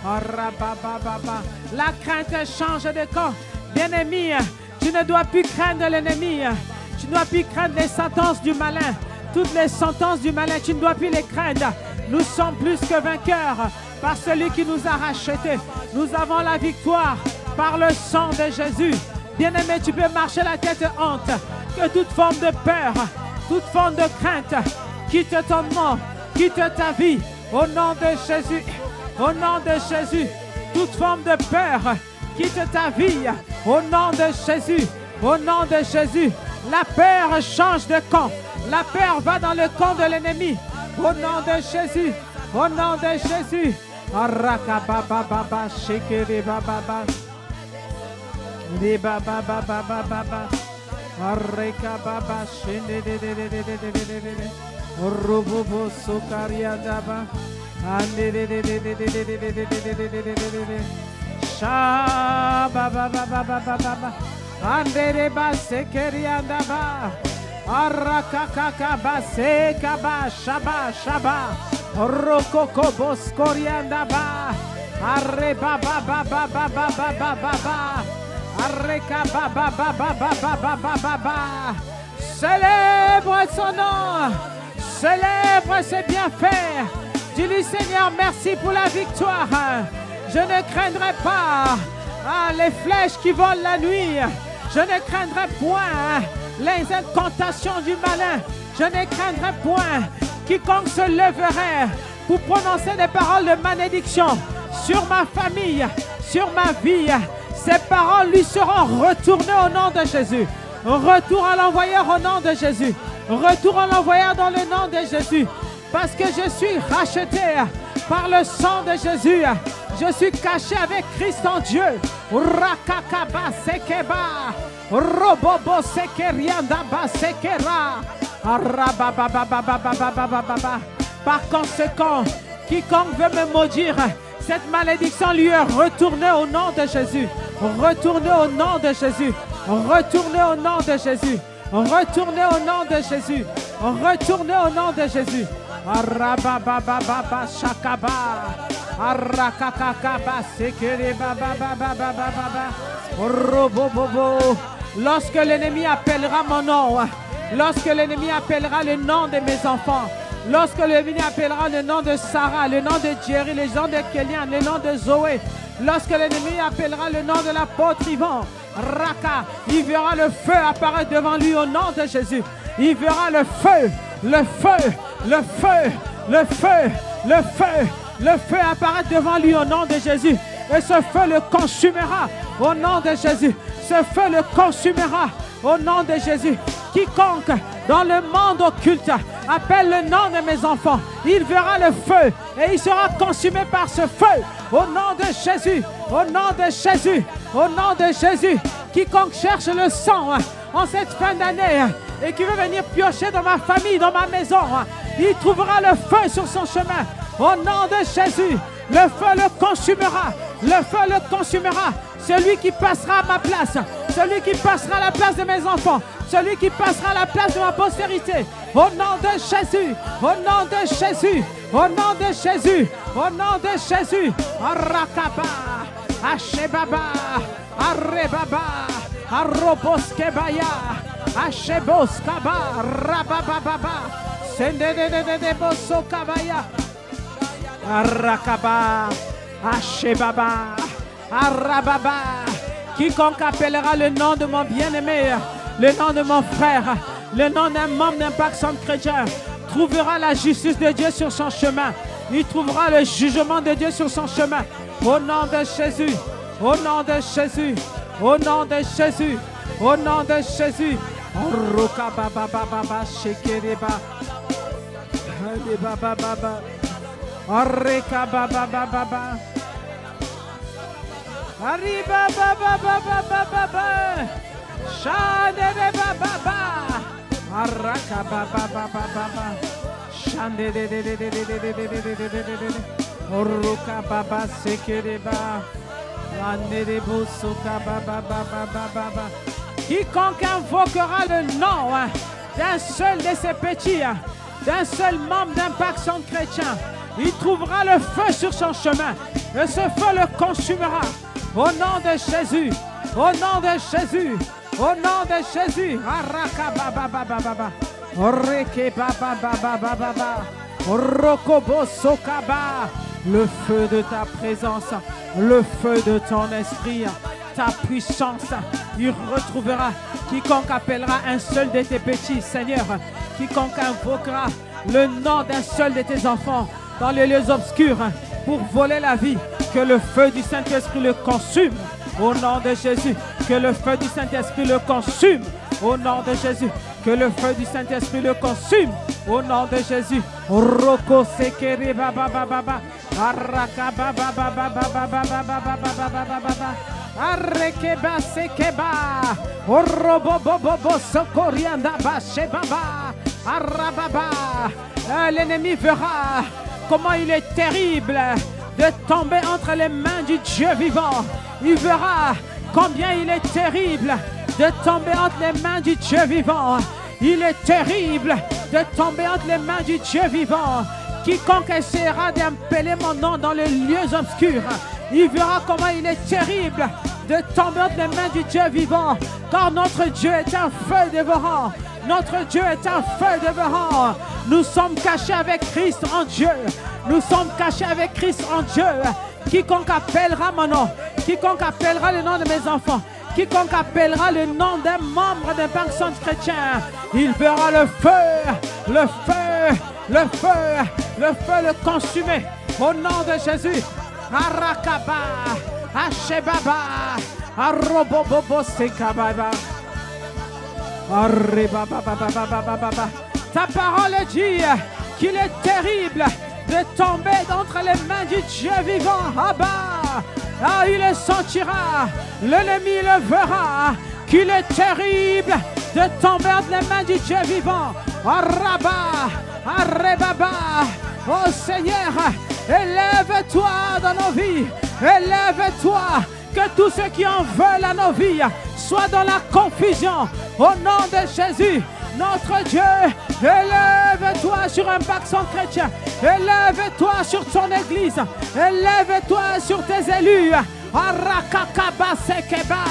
A: araba baba. La crainte change de camp. Bien-aimé, tu ne dois plus craindre l'ennemi. Tu ne dois plus craindre les sentences du malin. Toutes les sentences du malin, tu ne dois plus les craindre. Nous sommes plus que vainqueurs par celui qui nous a rachetés. Nous avons la victoire par le sang de Jésus. Bien-aimé, tu peux marcher la tête haute. Que toute forme de peur, toute forme de crainte quitte ton nom, quitte ta vie. Au nom de Jésus, au nom de Jésus, toute forme de peur quitte ta vie. Au nom de Jésus, au nom de Jésus. La peur change de camp. La peur va dans le camp de l'ennemi. Au nom de Jésus, au nom de Jésus. Araka baba baba shekere baba baba. Li baba baba baba. Areka baba shende de. Robobo sokaria daba. Ande de. Sha baba baba baba. Ande de ba sekeria daba. Arakaka base kaba shaba shaba rokoko boskorianda ba arre baba baba baba baba baba arreka baba baba baba baba baba. Célèbre son nom, célèbre ses bienfaits. Dis-lui Seigneur, merci pour la victoire. Je ne craindrai pas les flèches qui volent la nuit. Je ne craindrai point les incantations du malin. Je ne craindrai point quiconque se leverait pour prononcer des paroles de malédiction sur ma famille, sur ma vie. Ces paroles lui seront retournées au nom de Jésus. Retour à l'envoyeur au nom de Jésus. Retour à l'envoyeur dans le nom de Jésus. Parce que je suis racheté par le sang de Jésus. Je suis caché avec Christ en Dieu. Rakakaba sekeba. Robobo sekerianda ba sekera. Par conséquent, quiconque veut me maudire, cette malédiction lui est retournée au nom de Jésus. Retournée au nom de Jésus. Retournée au nom de Jésus. Retournée au nom de Jésus. Retournée au nom de Jésus. Arababababa shakaba. Arakakakaba sekere baba baba baba. Robobobo. Lorsque l'ennemi appellera mon nom, lorsque l'ennemi appellera le nom de mes enfants, lorsque l'ennemi appellera le nom de Sarah, le nom de Jerry, le nom de Kélian, le nom de Zoé, lorsque l'ennemi appellera le nom de l'apôtre Yvan, Raka, il verra le feu apparaître devant lui au nom de Jésus. Il verra le feu, le feu, le feu, le feu, le feu, le feu apparaître devant lui au nom de Jésus. Et ce feu le consumera au nom de Jésus. Ce feu le consumera au nom de Jésus. Quiconque dans le monde occulte appelle le nom de mes enfants, il verra le feu et il sera consumé par ce feu. Au nom de Jésus, au nom de Jésus, au nom de Jésus. Quiconque cherche le sang en cette fin d'année et qui veut venir piocher dans ma famille, dans ma maison, il trouvera le feu sur son chemin. Au nom de Jésus, le feu le consumera. Le feu le consumera. Celui qui passera à ma place, celui qui passera à la place de mes enfants, celui qui passera à la place de ma postérité. Au nom de Jésus, au nom de Jésus, au nom de Jésus, au nom de Jésus. Arakaba, Ashebaba, Arrebaba, Arroboskebaya, Asheboskaba, Rabababa, Sendedebosokabaya, Arakaba, Ashebaba, Arababa. Quiconque appellera le nom de mon bien-aimé, le nom de mon frère, le nom d'un membre d'Impact Centre Chrétien, trouvera la justice de Dieu sur son chemin. Il trouvera le jugement de Dieu sur son chemin. Au nom de Jésus, au nom de Jésus, au nom de Jésus, au nom de Jésus. Arriba baba baba baba shande de baba araka baba baba baba shande de Oroka baba sekereba. Landerebo soka baba baba baba baba. Quiconque invoquera le nom d'un seul de ces petits, d'un seul membre d'Impact Centre Chrétien, il trouvera le feu sur son chemin et ce feu le consumera. Au nom de Jésus, au nom de Jésus, au nom de Jésus. Araka baba baba baba. Oreke baba baba baba baba. Orokobo sokaba. Le feu de ta présence, le feu de ton esprit, ta puissance, il retrouvera quiconque appellera un seul de tes petits, Seigneur, quiconque invoquera le nom d'un seul de tes enfants dans les lieux obscurs pour voler la vie, que le feu du Saint-Esprit le consume, au nom de Jésus, que le feu du Saint-Esprit le consume, au nom de Jésus, que le feu du Saint-Esprit le consume, au nom de Jésus. Roko sekere baba baba baba. Araka baba baba baba baba baba baba baba. Arrekeba sekeba. Orobo bobo bo sokorianda ba shebaba. Arababa. L'ennemi verra comment il est terrible de tomber entre les mains du Dieu vivant. Il verra combien il est terrible de tomber entre les mains du Dieu vivant. Il est terrible de tomber entre les mains du Dieu vivant. Quiconque essaiera d'appeler mon nom dans les lieux obscurs, il verra comment il est terrible de tomber entre les mains du Dieu vivant. Car notre Dieu est un feu dévorant. Notre Dieu est un feu dévorant. Nous sommes cachés avec Christ en Dieu. Nous sommes cachés avec Christ en Dieu. Quiconque appellera mon nom, quiconque appellera le nom de mes enfants, quiconque appellera le nom d'un membre d'Impact Centre Chrétien, il verra le feu, le feu, le feu, le feu le consumer. Au nom de Jésus. Arakaba, Ashebaba, Arobobobo Sekababa, Arrebababababababa. Ta parole dit qu'il est terrible de tomber entre les mains du Dieu vivant. Abba. Ah, il le sentira, l'ennemi le verra, qu'il est terrible de tomber entre les mains du Dieu vivant. Araba, Arrebaba, oh Seigneur, élève-toi dans nos vies, élève-toi, que tous ceux qui en veulent à nos vies soient dans la confusion. Au nom de Jésus, notre Dieu, élève-toi sur Impact Centre Chrétien, élève-toi sur ton église, élève-toi sur tes élus. Arakakaba sekeba,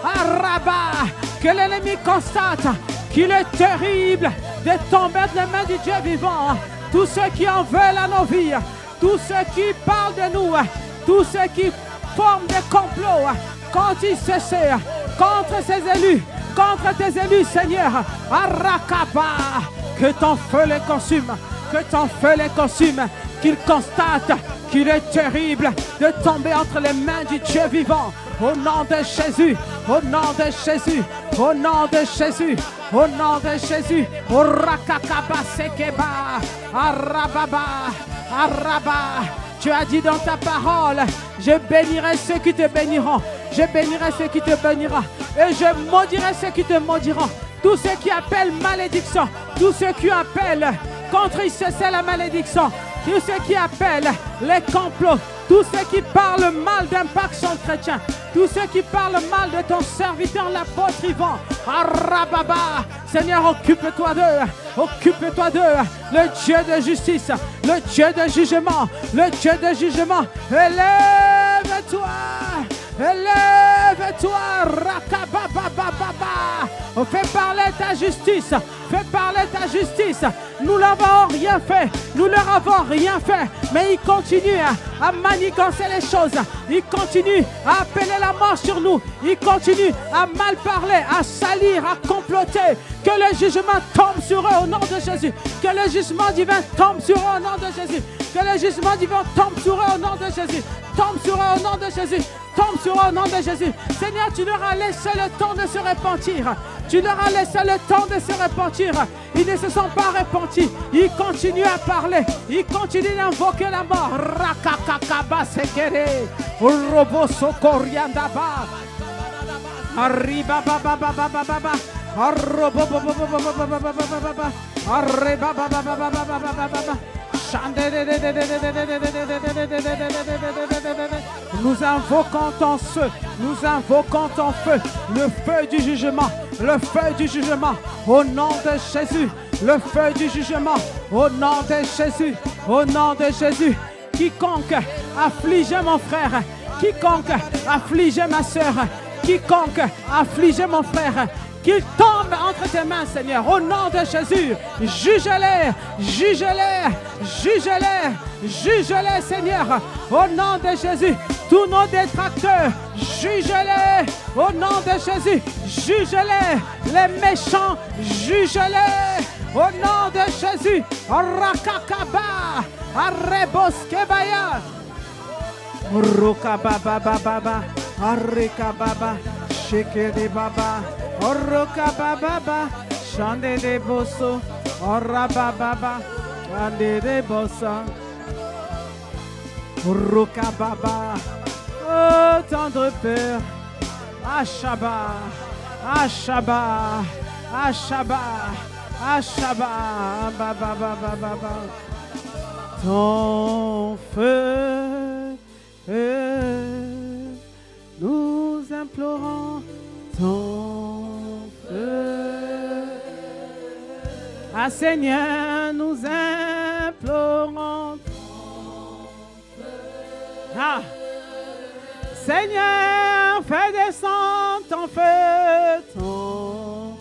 A: araba, que l'ennemi constate qu'il est terrible de tomber dans les mains du Dieu vivant. Tous ceux qui en veulent à nos vies, tous ceux qui parlent de nous, tous ceux qui forment des complots contre ICC, contre ses élus, contre tes élus, Seigneur. Arakaba, que ton feu les consume, que ton feu les consume, qu'ils constatent qu'il est terrible de tomber entre les mains du Dieu vivant. Au nom de Jésus, au nom de Jésus, au nom de Jésus, au nom de Jésus. Orakakaba sekeba, arababa, araba. Tu as dit dans ta parole, je bénirai ceux qui te béniront, je bénirai ceux qui te béniront, et je maudirai ceux qui te maudiront. Tous ceux qui appellent malédiction, tous ceux qui appellent contre ICC la malédiction, tous ceux qui appellent les complots, tous ceux qui parlent mal d'Impact Centre Chrétien, tous ceux qui parlent mal de ton serviteur l'apôtre Yvan, Arababa, Seigneur, occupe-toi d'eux, occupe-toi d'eux, le Dieu de justice, le Dieu de jugement, le Dieu de jugement. Élève-toi, élève-toi, Rakababababa, fais parler ta justice, fais parler ta justice. Nous n'avons rien fait, nous leur avons rien fait, mais ils continuent à manigancer les choses, ils continuent à appeler la mort sur nous, ils continuent à mal parler, à salir, à comploter. Que le jugement tombe sur eux au nom de Jésus, que le jugement divin tombe sur eux au nom de Jésus, que le jugement divin tombe sur eux au nom de Jésus, tombe sur eux au nom de Jésus, tombe sur eux au nom de Jésus. Seigneur, tu leur as laissé le temps de se repentir, tu leur as laissé le temps de se repentir. Ils ne se sont pas repentis, ils continuent à parler, ils continuent d'invoquer la mort. Rakakakaba sekere, urobo sokoriandaba, arriba baba baba baba, arrobo baba baba baba baba, arriba baba baba baba baba, Nous invoquons ton feu, nous invoquons ton feu, le feu du jugement, le feu du jugement, au nom de Jésus, le feu du jugement, au nom de Jésus, au nom de Jésus. Quiconque afflige mon frère, quiconque afflige ma soeur, quiconque afflige mon frère, qu'il tombe entre tes mains, Seigneur, au nom de Jésus. Juge-les, juge-les, juge-les, juge-les, Seigneur, au nom de Jésus. Tous nos détracteurs, juge-les, au nom de Jésus. Juge-les, les méchants, juge-les, au nom de Jésus. Rakakaba, Arreboskebaya, Rokababa, Arrekababa, Shekede Baba. Oroka baba, chande de bosso, ora baba, chande de bossa. Oroka baba, oh tendre peur, Ashaba, Ashaba, Ashaba, Ashaba, baba, baba, baba. Ton feu, nous implorons ton feu. Ah Seigneur, nous implorons ton feu. Ah. Seigneur, fais descendre ton feu, ton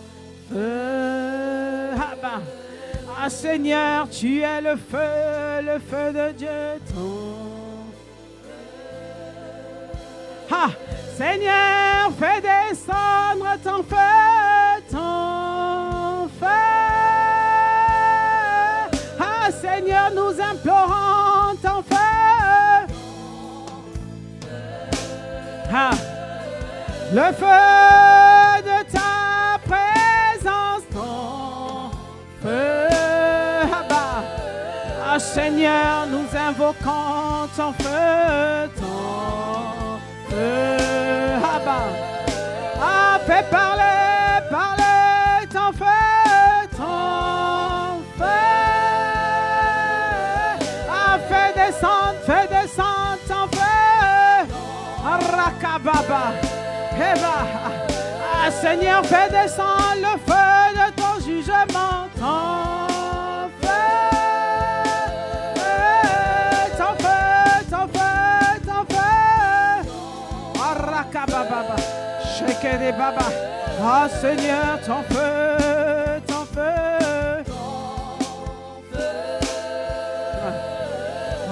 A: feu. Ah, bah. Ah Seigneur, tu es le feu de Dieu, ton feu. Ah. Seigneur, fais descendre ton feu, ton feu. Ah, Seigneur, nous implorons ton feu. Ah, le feu de ta présence, ton feu. Ah, bah. Ah, Seigneur, nous invoquons ton feu, ton feu. Ah, fais parler, parler ton feu, ton feu. Ah, fais descendre ton feu. Rakababa, Eva. Ah, Seigneur, fais descendre le feu de ton jugement, ton feu. Ton feu, ton feu, ton feu. Rakababa. Shekere Baba, ah Seigneur, ton feu, ton feu.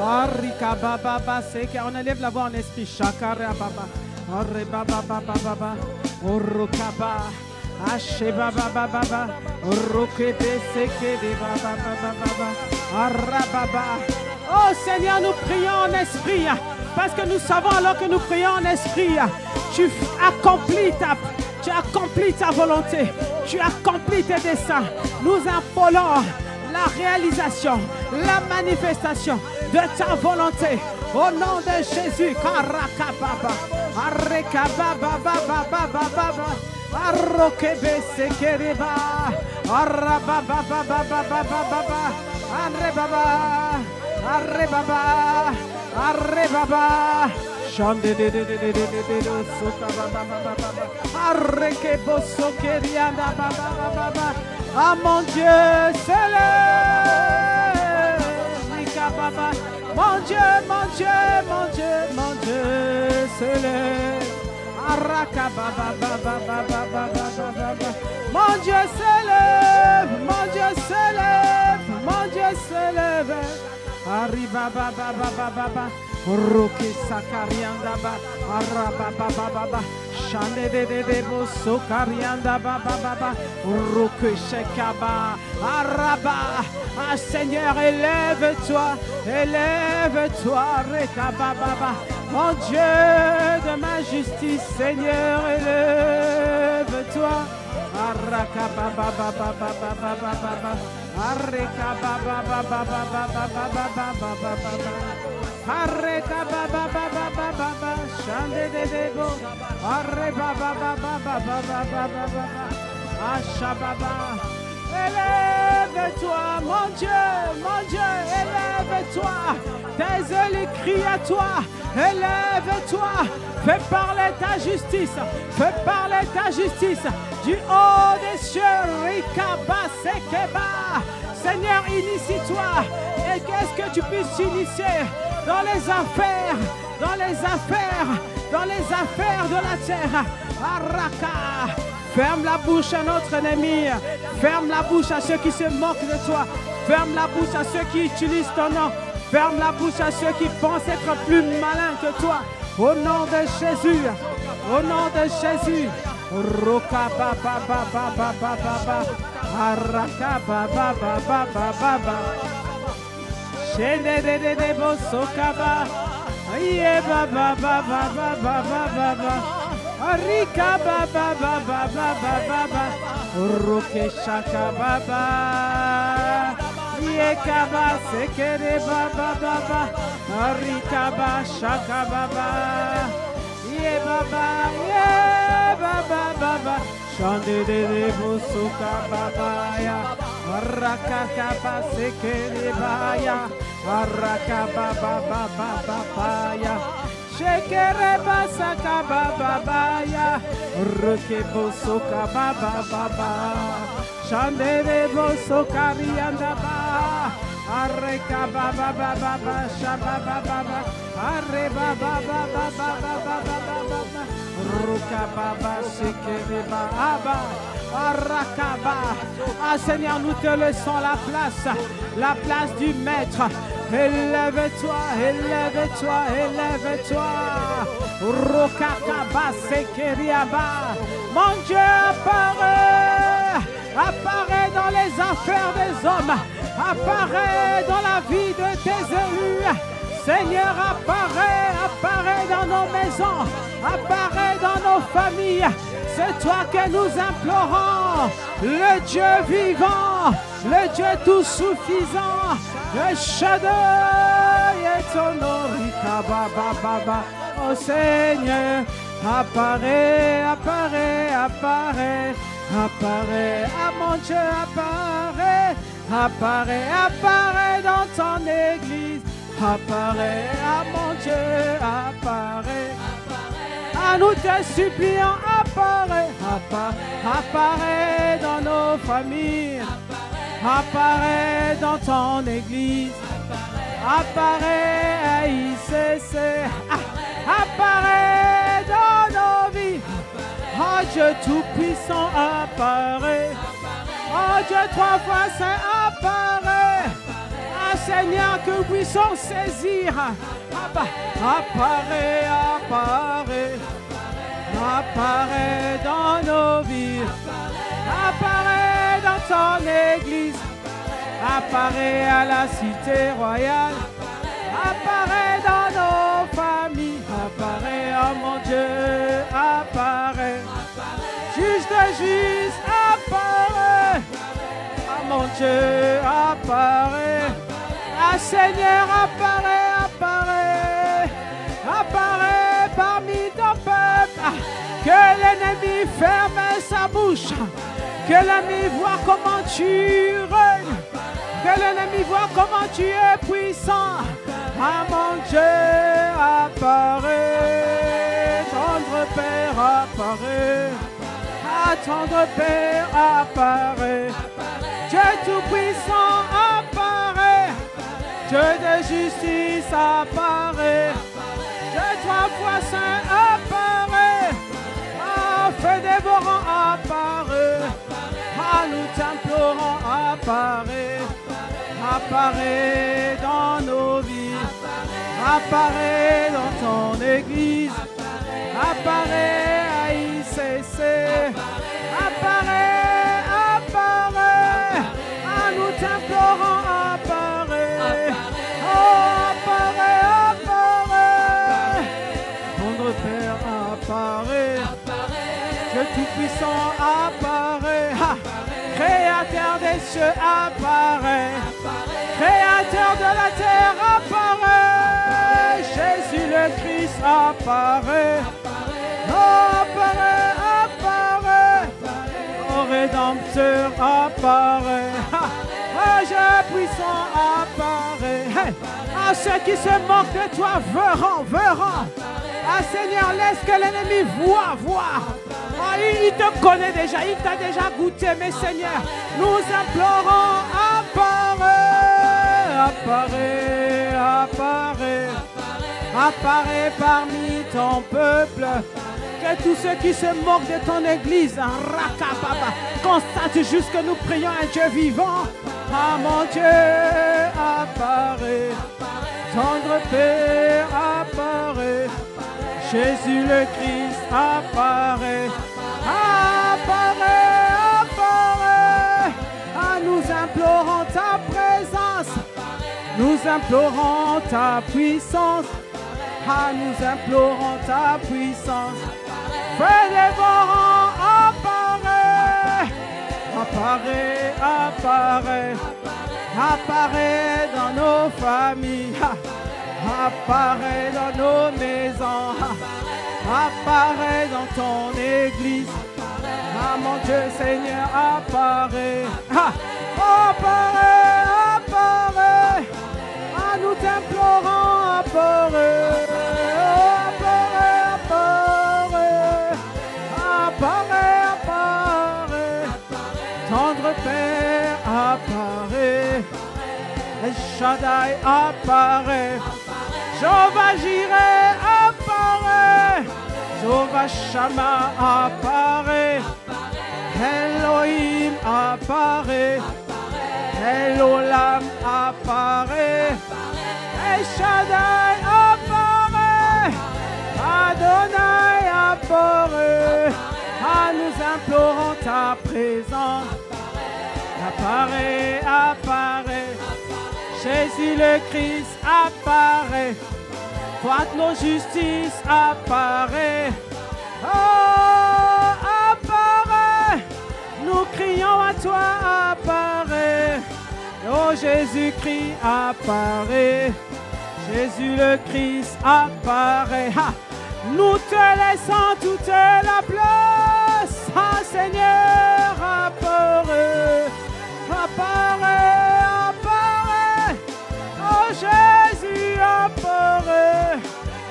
A: Arika Baba, c'est qu'on élève la voix en esprit. Shakara Baba, Arre Baba Baba Baba, Orokaba, Ashe Baba Baba, Orokebe Sekere Baba Baba, Arababa. Oh Seigneur, nous prions en esprit, parce que nous savons alors que nous prions en esprit, tu accomplis ta volonté, tu accomplis tes desseins. Nous appelons la réalisation, la manifestation de ta volonté. Au nom de Jésus, Karakababa, Arekababa, Baba, Baba, Baba, Arokebe Sekereba, Arababa, Baba, Baba, Baba, Arebaba, Arebaba, Arebaba. Chande de soka baba baba arreke bosso kerianda baba baba. Ah mon Dieu, c'est le Nika baba. Mon Dieu, mon Dieu, mon Dieu, mon Dieu, c'est le Araka baba baba baba baba. Mon Dieu s'élève, mon Dieu s'élève, mon Dieu s'élève. Arriba baba baba baba. Roke sakarianda ba araba baba baba chande de bosso karianda baba baba roke shekaba araba. Ah Seigneur, élève-toi rekaba baba. Mon Dieu de ma justice, Seigneur, élève-toi. Araka baba baba baba baba areka baba baba baba baba baba. Arre baba baba baba chande de debo arre baba baba baba baba asha baba Élève-toi, mon Dieu, élève-toi. Tes élus crient à toi, élève-toi. Fais parler ta justice, fais parler ta justice. Du haut des cieux, Rikaba Sekeba. Seigneur, initie-toi. Et qu'est-ce que tu puisses initier dans les affaires, de la terre. Araka. Ferme la bouche à notre ennemi. Ferme la bouche à ceux qui se moquent de toi. Ferme la bouche à ceux qui utilisent ton nom. Ferme la bouche à ceux qui pensent être plus malins que toi. Au nom de Jésus. Au nom de Jésus. Roka ba ba ba ba ba ba ba ba. Araka ba ba ba ba ba ba ba. Shende de de de bo sokaba. Ye ba ba ba ba ba ba ba ba ba. Arika ba ba ba ba ba ba ba ba. Roke shaka ba ba. Ye kaba sekere ba ba ba ba. Arika ba shaka ba ba. Ye ba ba ba ba. Shande de de bo soka ba ya. Araka ba sekere ba ya. Araka ba ba ba ba ba ba ya. Shekere basaka baba baya, reke bosoka baba baba, shandere bosoka rianda ba, areka baba baba baba, shababa baba, arre baba baba baba baba baba, ruka baba shekere baba, arakaba. Ah Seigneur, nous te laissons la place du Maître. Élève-toi, élève-toi, élève-toi. Rokakaba sekeriaba. Mon Dieu, apparaît dans les affaires des hommes. Apparaît dans la vie de tes élus. Seigneur, apparaît dans nos maisons. Apparaît dans nos familles. C'est toi que nous implorons. Le Dieu vivant, le Dieu tout suffisant. Le Shaddai est honoré, baba. Oh Seigneur, apparaît. Ah mon Dieu, apparaît dans ton église. Apparaît, ah mon Dieu, apparaît. Ah, nous te supplions, apparaît dans nos familles. Apparaît dans ton église, apparaît à ICC, apparaît dans nos vies. Oh Dieu Tout-Puissant, apparaît. Oh Dieu trois fois saint, apparaît. Ah Seigneur, que nous puissions saisir. Apparaît dans nos vies. Apparaît dans ton église, apparaît à la cité royale, apparaît dans nos familles, apparaît, oh mon Dieu, apparaît, juge de juges, apparaît, oh mon Dieu, apparaît, ah Seigneur, apparaît parmi ton peuple, que l'ennemi ferme sa bouche. Que l'ennemi voit comment tu règnes. Que l'ennemi voit comment tu es puissant. Ah mon Dieu, apparaît. Tendre Père, apparaît. Ah tendre Père, apparaît. Dieu tout-puissant, apparaît. Dieu de justice, apparaît. Dieu trois fois saint, apparaît. Ah feu dévorant, apparaît. Ah, nous t'implorons, apparaît dans nos vies, apparaît dans ton église, apparaît à ICC, apparaît, ah, nous t'implorons, apparaît, oh, apparaît, notre Père, apparaît, Dieu Tout-Puissant, apparaît. Créateur des cieux, apparaît. Créateur de la terre, apparaît. Jésus le Christ, apparaît. Oh, apparaît. Oh, Rédempteur apparaît. Dieu puissant apparaît. Ceux qui se moquent de toi verront. Seigneur, laisse que l'ennemi voie. Il te connaît déjà, il t'a déjà goûté, mais Seigneur, nous implorons, apparaît parmi ton peuple. Que tous ceux qui se moquent de ton église, constatent juste que nous prions un Dieu vivant. Mon Dieu, apparaît. Tendre Père, apparaît. Jésus le Christ, apparaît. Nous implorons ta présence. Nous implorons ta puissance. Nous implorons ta puissance. Feu dévorant, apparaît dans nos familles, apparaît dans nos maisons, apparaît dans ton église. Mon Dieu Seigneur, apparaît. Nous t'implorons, apparaît. Tendre Père, apparaît. El Shaddai apparaît. Jéhovah Jireh apparaît. Jéhovah Shammah apparaît. Elohim apparaît. Elolam apparaît. El Shaddai apparaît. Adonai apparaît. Nous implorons ta présence. Apparaît. Jésus le Christ apparaît. Toi de nos justices apparaît. Apparaît. Nous crions à toi, apparaît. Jésus-Christ apparaît. Jésus le Christ apparaît. Nous te laissons toute la place. Seigneur, apparaît. Jésus apparaît.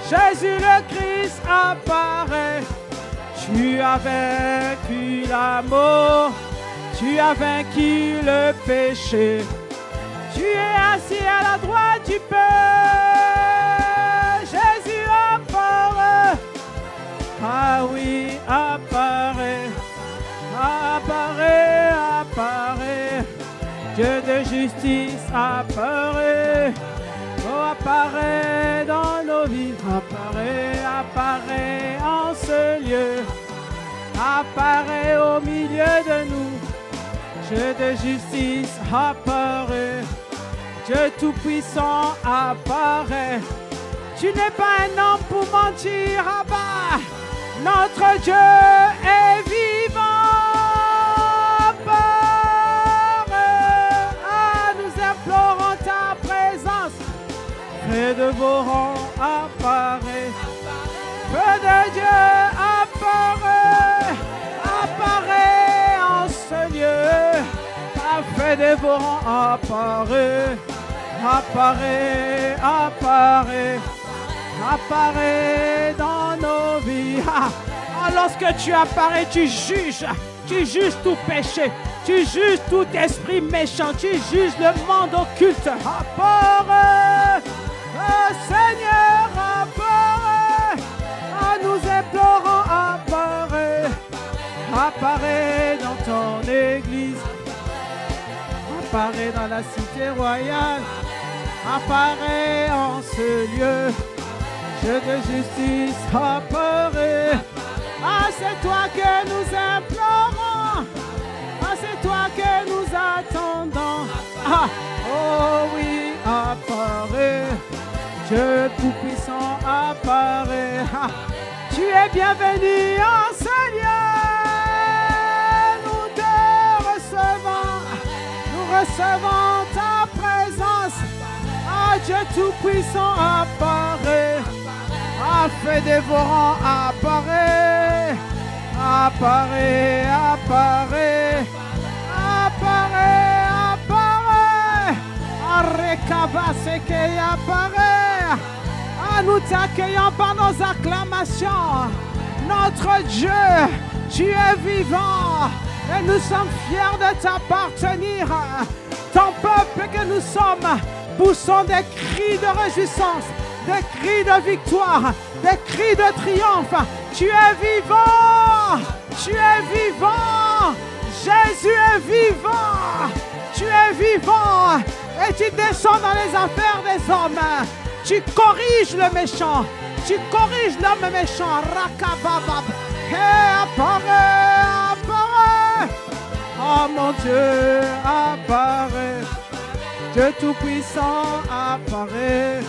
A: Jésus le Christ apparaît. Tu as vaincu la mort. Tu as vaincu le péché. Tu es assis à la droite du Père. Jésus apparaît. Oui, apparaît. Dieu de justice apparaît. Apparaît dans nos vies. Apparaît en ce lieu. Apparaît au milieu de nous. Dieu de justice apparaît. Dieu tout-puissant apparaît. Tu n'es pas un homme pour mentir, Abba. Notre Dieu est vivant. Nous implorons ta présence. Feu de vos rangs apparaît. Feu de Dieu apparaît en ce lieu. Feu dévorant apparaît dans nos vies. Lorsque tu apparais, tu juges tout péché, tu juges tout esprit méchant, tu juges le monde occulte. Apparaît, Seigneur, apparaît. Nous implorons, apparaît dans ton église, apparaît dans la cité royale, apparaît en ce lieu. Dieu de justice apparaît. C'est toi que nous implorons. C'est toi que nous attendons. Oh oui, apparaît. Dieu tout-puissant apparaît. Tu es bienvenu en ce lieu. Nous te recevons. Nous recevons ta présence. Dieu tout-puissant apparaît. Feu dévorant apparaît. Apparaît, apparaît, apparaît, apparaît. Arrekabaseke apparaît. Ah, nous t'accueillons par nos acclamations. Notre Dieu, tu es vivant et nous sommes fiers de t'appartenir. Ton peuple que nous sommes poussons des cris de réjouissance, des cris de victoire, des cris de triomphe. Tu es vivant, tu es vivant, Jésus est vivant, tu es vivant et tu descends dans les affaires des hommes. Tu corriges le méchant, tu corriges l'homme méchant. Rakababab. Apparaît, apparaît. Oh mon Dieu, apparaît. Dieu Tout-Puissant, apparaît.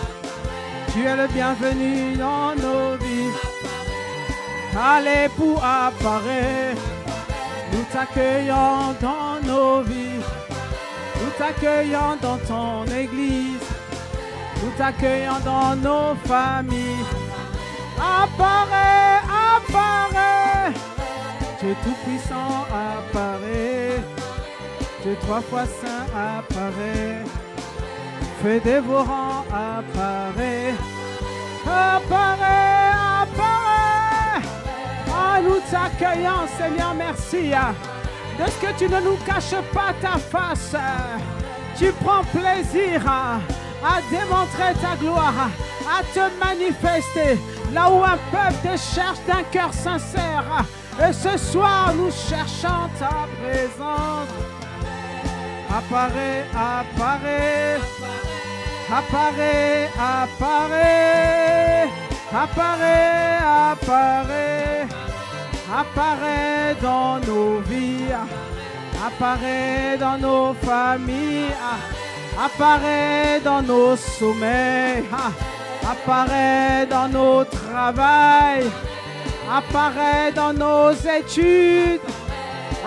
A: Tu es le bienvenu dans nos vies. Allez pour apparaître. Nous t'accueillons dans nos vies. Nous t'accueillons dans ton église. Nous t'accueillons dans nos familles. Apparaît, apparaît. Dieu Tout-Puissant, apparaît. Dieu 3 fois saint, apparaît. Feu dévorant, apparaît. Apparaît, apparaît. Ah, nous t'accueillons, Seigneur, merci. De ce que tu ne nous caches pas ta face. Tu prends plaisir à démontrer ta gloire, à te manifester là où un peuple te cherche d'un cœur sincère. Et ce soir, nous cherchons ta présence. Apparaît, apparaît, apparaît, apparaît, apparaît, apparaît, apparaît dans nos vies, apparaît dans nos familles, apparaît dans nos sommeils, apparaît dans nos travails, apparaît dans nos études,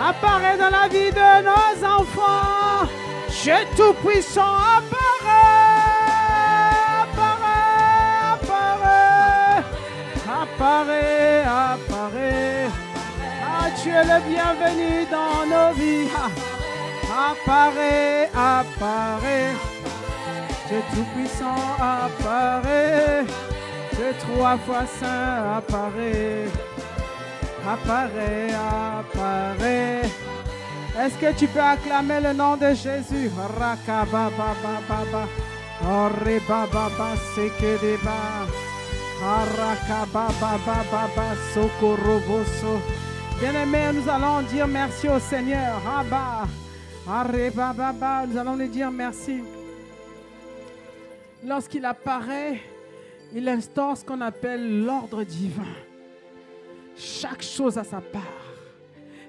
A: apparaît dans la vie de nos enfants. Dieu Tout-Puissant, apparaît, apparaît, apparaît, apparaît, apparaît. Ah, tu es le bienvenu dans nos vies. Apparaît, apparaît. Dieu Tout-Puissant, apparaît. Dieu 3 fois saint, apparaît. Apparaît, apparaît. Est-ce que tu peux acclamer le nom de Jésus? Rakababababa. Orebababa sekedeba. Arakababababa sokoroboso. Bien-aimés, nous allons dire merci au Seigneur. Abba. Arebababa. Nous allons lui dire merci. Lorsqu'il apparaît, il instaure ce qu'on appelle l'ordre divin. Chaque chose a sa part.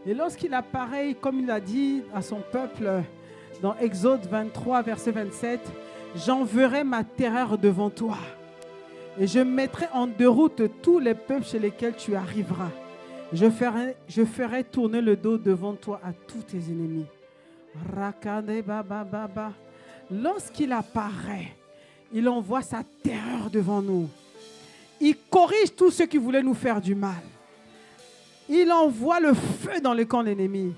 A: Et lorsqu'il apparaît, comme il a dit à son peuple dans Exode 23, verset 27, « J'enverrai ma terreur devant toi et je mettrai en déroute tous les peuples chez lesquels tu arriveras. Je ferai tourner le dos devant toi à tous tes ennemis. » Lorsqu'il apparaît, il envoie sa terreur devant nous. Il corrige tous ceux qui voulaient nous faire du mal. Il envoie le feu dans le camp de l'ennemi.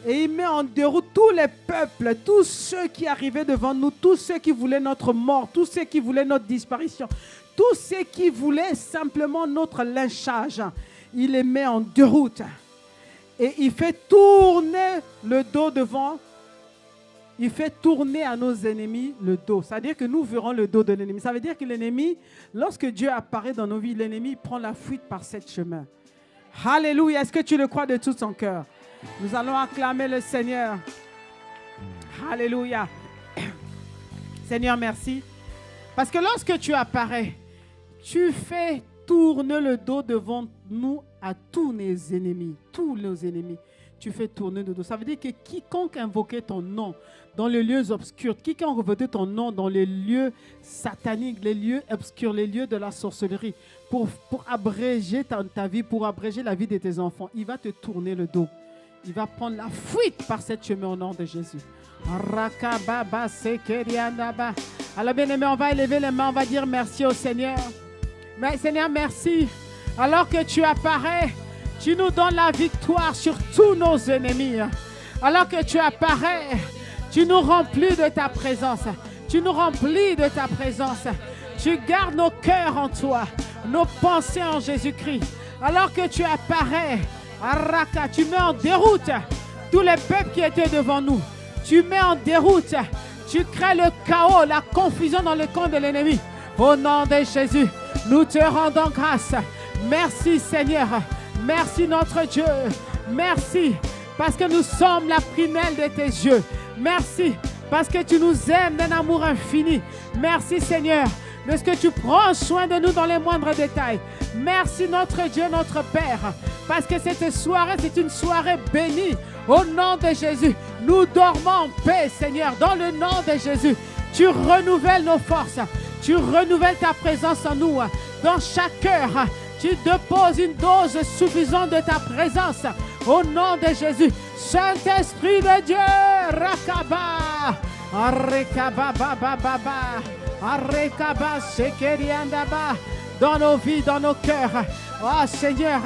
A: Et il met en déroute tous les peuples, tous ceux qui arrivaient devant nous, tous ceux qui voulaient notre mort, tous ceux qui voulaient notre disparition, tous ceux qui voulaient simplement notre lynchage. Il les met en déroute. Et il fait tourner le dos devant. Il fait tourner à nos ennemis le dos. C'est-à-dire que nous verrons le dos de l'ennemi. Ça veut dire que l'ennemi, lorsque Dieu apparaît dans nos vies, l'ennemi prend la fuite par ce chemin. Alléluia. Est-ce que tu le crois de tout ton cœur? Nous allons acclamer le Seigneur. Alléluia. Seigneur, merci. Parce que lorsque tu apparais, tu fais tourner le dos devant nous à tous nos ennemis. Tous nos ennemis. Tu fais tourner le dos. Ça veut dire que quiconque invoquait ton nom dans les lieux obscurs, quiconque invoquait ton nom dans les lieux sataniques, les lieux obscurs, les lieux de la sorcellerie, pour abréger ta vie, pour abréger la vie de tes enfants, il va te tourner le dos. Il va prendre la fuite par cette chemin au nom de Jésus. Alors bien aimé, on va élever les mains, on va dire merci au Seigneur. Mais Seigneur, merci. Alors que tu apparais, Tu nous donnes la victoire sur tous nos ennemis. Alors que tu apparais, tu nous remplis de ta présence. Tu nous remplis de ta présence. Tu gardes nos cœurs en toi, nos pensées en Jésus-Christ. Alors que tu apparais, Araka, tu mets en déroute tous les peuples qui étaient devant nous. Tu mets en déroute, tu crées le chaos, la confusion dans le camp de l'ennemi. Au nom de Jésus, nous te rendons grâce. Merci Seigneur. Merci notre Dieu. Merci parce que nous sommes la prunelle de tes yeux. Merci parce que tu nous aimes d'un amour infini. Merci Seigneur de ce que tu prends soin de nous dans les moindres détails. Merci notre Dieu, notre Père, parce que cette soirée, c'est une soirée bénie. Au nom de Jésus, nous dormons en paix, Seigneur, dans le nom de Jésus. Tu renouvelles nos forces, tu renouvelles ta présence en nous. Dans chaque cœur, tu déposes une dose suffisante de ta présence. Au nom de Jésus, Saint-Esprit de Dieu, Rakaba, Arekaba, Baba, Baba. Arekaba, Sekeriandaba, dans nos vies, dans nos cœurs. Oh Seigneur,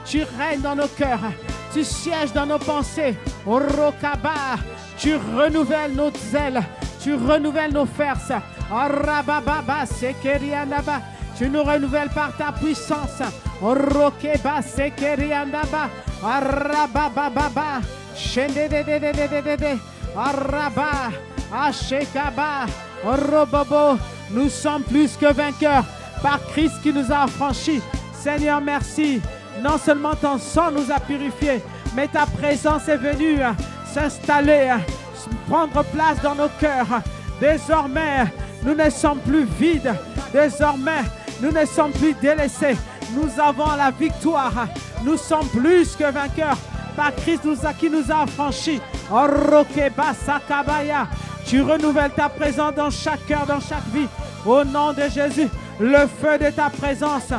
A: tu règnes dans nos cœurs, tu sièges dans nos pensées. Orokaba, tu renouvelles nos ailes, tu renouvelles nos forces. Arababa, Sekeriandaba, tu nous renouvelles par ta puissance. Orokeba, Sekeriandaba, Arababa, Shendedededededede, Araba, Ashekaba. Robobo, nous sommes plus que vainqueurs par Christ qui nous a affranchis. Seigneur, merci. Non seulement ton sang nous a purifiés, mais ta présence est venue s'installer, prendre place dans nos cœurs. Désormais, nous ne sommes plus vides. Désormais, nous ne sommes plus délaissés. Nous avons la victoire. Nous sommes plus que vainqueurs par Christ qui nous a affranchis. Orokeba Sakabaya. Tu renouvelles ta présence dans chaque cœur, dans chaque vie. Au nom de Jésus, le feu de ta présence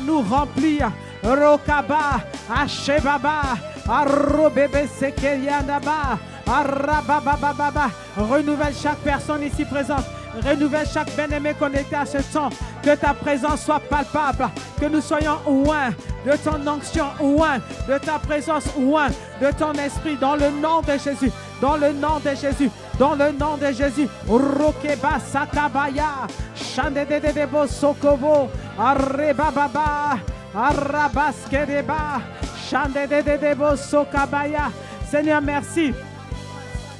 A: nous remplit. Rokaba, Ashebaba, Arrobebe Sekeriandaba, Arababababa. Renouvelle chaque personne ici présente. Renouvelle chaque bien-aimé connecté à ce temps. Que ta présence soit palpable. Que nous soyons loin de ton onction, loin de ta présence, loin de ton esprit. Dans le nom de Jésus. Dans le nom de Jésus. Dans le nom de Jésus. Rokeba Sakabaya. Shandededebo Sokobo. Arrebababa. Arabaskedeba. Shandededebo Sokabaya. Seigneur, merci.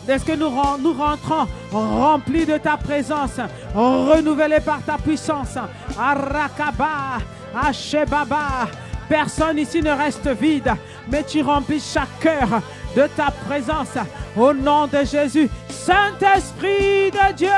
A: Est-ce que nous rentrons remplis de ta présence, renouvelés par ta puissance. Arakaba, Ashebaba. Personne ici ne reste vide, mais tu remplis chaque cœur de ta présence. Au nom de Jésus, Saint-Esprit de Dieu,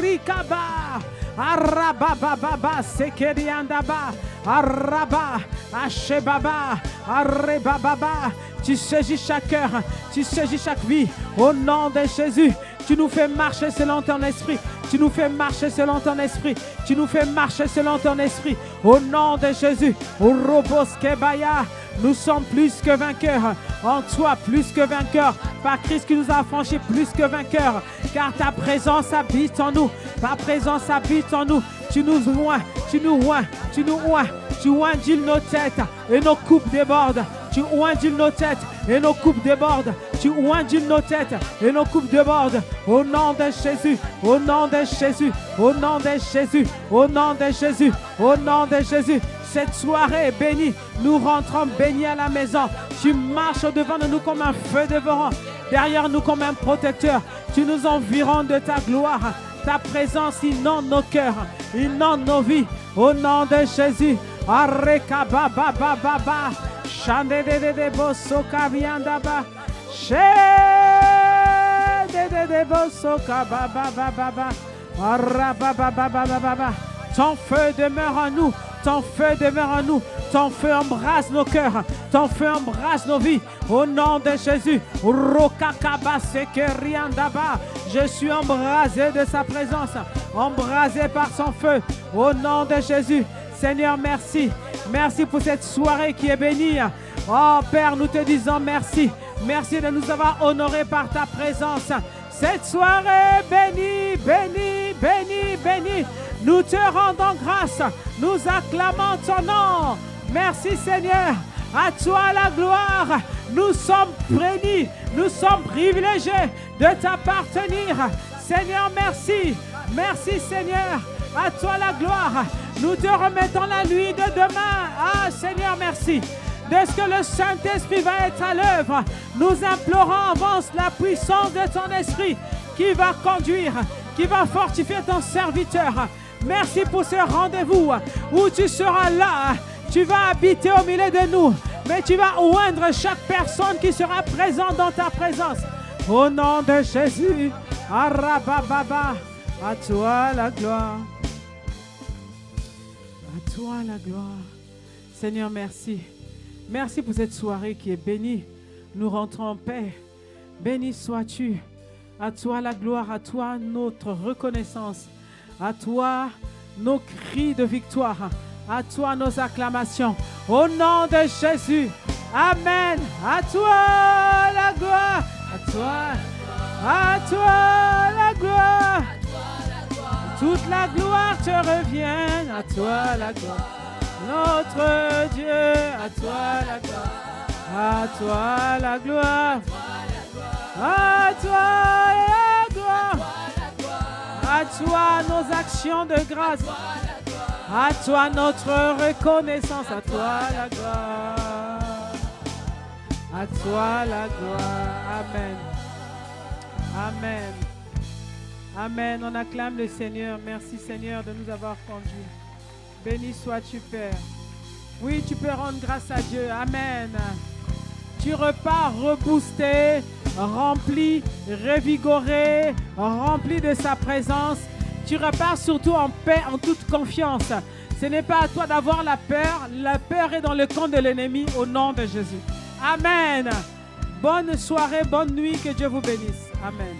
A: Rikaba, Arabababa, Sekeriandaba, Araba, Ashebaba, Arrebababa. Tu saisis chaque cœur, tu saisis chaque vie. Au nom de Jésus, tu nous fais marcher selon ton esprit. Tu nous fais marcher selon ton esprit. Tu nous fais marcher selon ton esprit. Au nom de Jésus, Roboskebaya, nous sommes plus que vainqueurs. En toi, plus que vainqueurs. Par Christ qui nous a affranchis, plus que vainqueurs. Car ta présence habite en nous. Ta présence habite en nous. Tu nous oins, tu nous oins, tu nous oins. Tu oindiles nos têtes et nos coupes débordent. Tu oindiles nos têtes et nos coupes débordent. Tu oindiles nos têtes et nos coupes débordent. Au nom de Jésus, au nom de Jésus, au nom de Jésus, au nom de Jésus, au nom de Jésus. Cette soirée est bénie. Nous rentrons bénis à la maison. Tu marches au-devant de nous comme un feu dévorant. Derrière nous comme un protecteur. Tu nous environnes de ta gloire. Ta présence inonde nos cœurs, inonde nos vies. Au nom de Jésus. Arrekaba baba baba. Shandededebo sokaviandaba. Shedededebo sokababa baba. Arabababababa. Ton feu demeure en nous. Ton feu demeure en nous. Ton feu embrasse nos cœurs. Ton feu embrasse nos vies. Au nom de Jésus. Rokakaba sekeriandaba. Je suis embrasé de sa présence. Embrasé par son feu. Au nom de Jésus. Seigneur, merci. Merci pour cette soirée qui est bénie. Oh Père, nous te disons merci. Merci de nous avoir honorés par ta présence. Cette soirée bénie, bénie, bénie, bénie. Nous te rendons grâce. Nous acclamons ton nom. Merci Seigneur. À toi la gloire. Nous sommes bénis. Nous sommes privilégiés de t'appartenir. Seigneur, merci. Merci, Seigneur. À toi la gloire. Nous te remettons la nuit de demain. Ah, Seigneur, merci. De ce que le Saint-Esprit va être à l'œuvre. Nous implorons avance la puissance de ton esprit qui va conduire, qui va fortifier ton serviteur. Merci pour ce rendez-vous où tu seras là. Tu vas habiter au milieu de nous. Mais tu vas oindre chaque personne qui sera présente dans ta présence. Au nom de Jésus. Arabababa. À toi la gloire. À toi la gloire. Seigneur, merci. Merci pour cette soirée qui est bénie. Nous rentrons en paix. Béni sois-tu. À toi la gloire, à toi notre reconnaissance. À toi nos cris de victoire. À toi nos acclamations. Au nom de Jésus. Amen. À toi la gloire. À toi la gloire. Toute la gloire te revient. À toi la gloire. Notre Dieu, à toi la gloire. À toi la gloire. À toi la gloire. À toi nos actions de grâce. À toi notre reconnaissance. À toi la gloire. À toi la gloire. Amen. Amen. Amen. On acclame le Seigneur. Merci Seigneur de nous avoir conduits. Béni sois-tu, Père. Oui, tu peux rendre grâce à Dieu. Amen. Tu repars reboosté, rempli, revigoré, rempli de sa présence. Tu repars surtout en paix, en toute confiance. Ce n'est pas à toi d'avoir la peur. La peur est dans le camp de l'ennemi au nom de Jésus. Amen. Bonne soirée, bonne nuit. Que Dieu vous bénisse. Amen.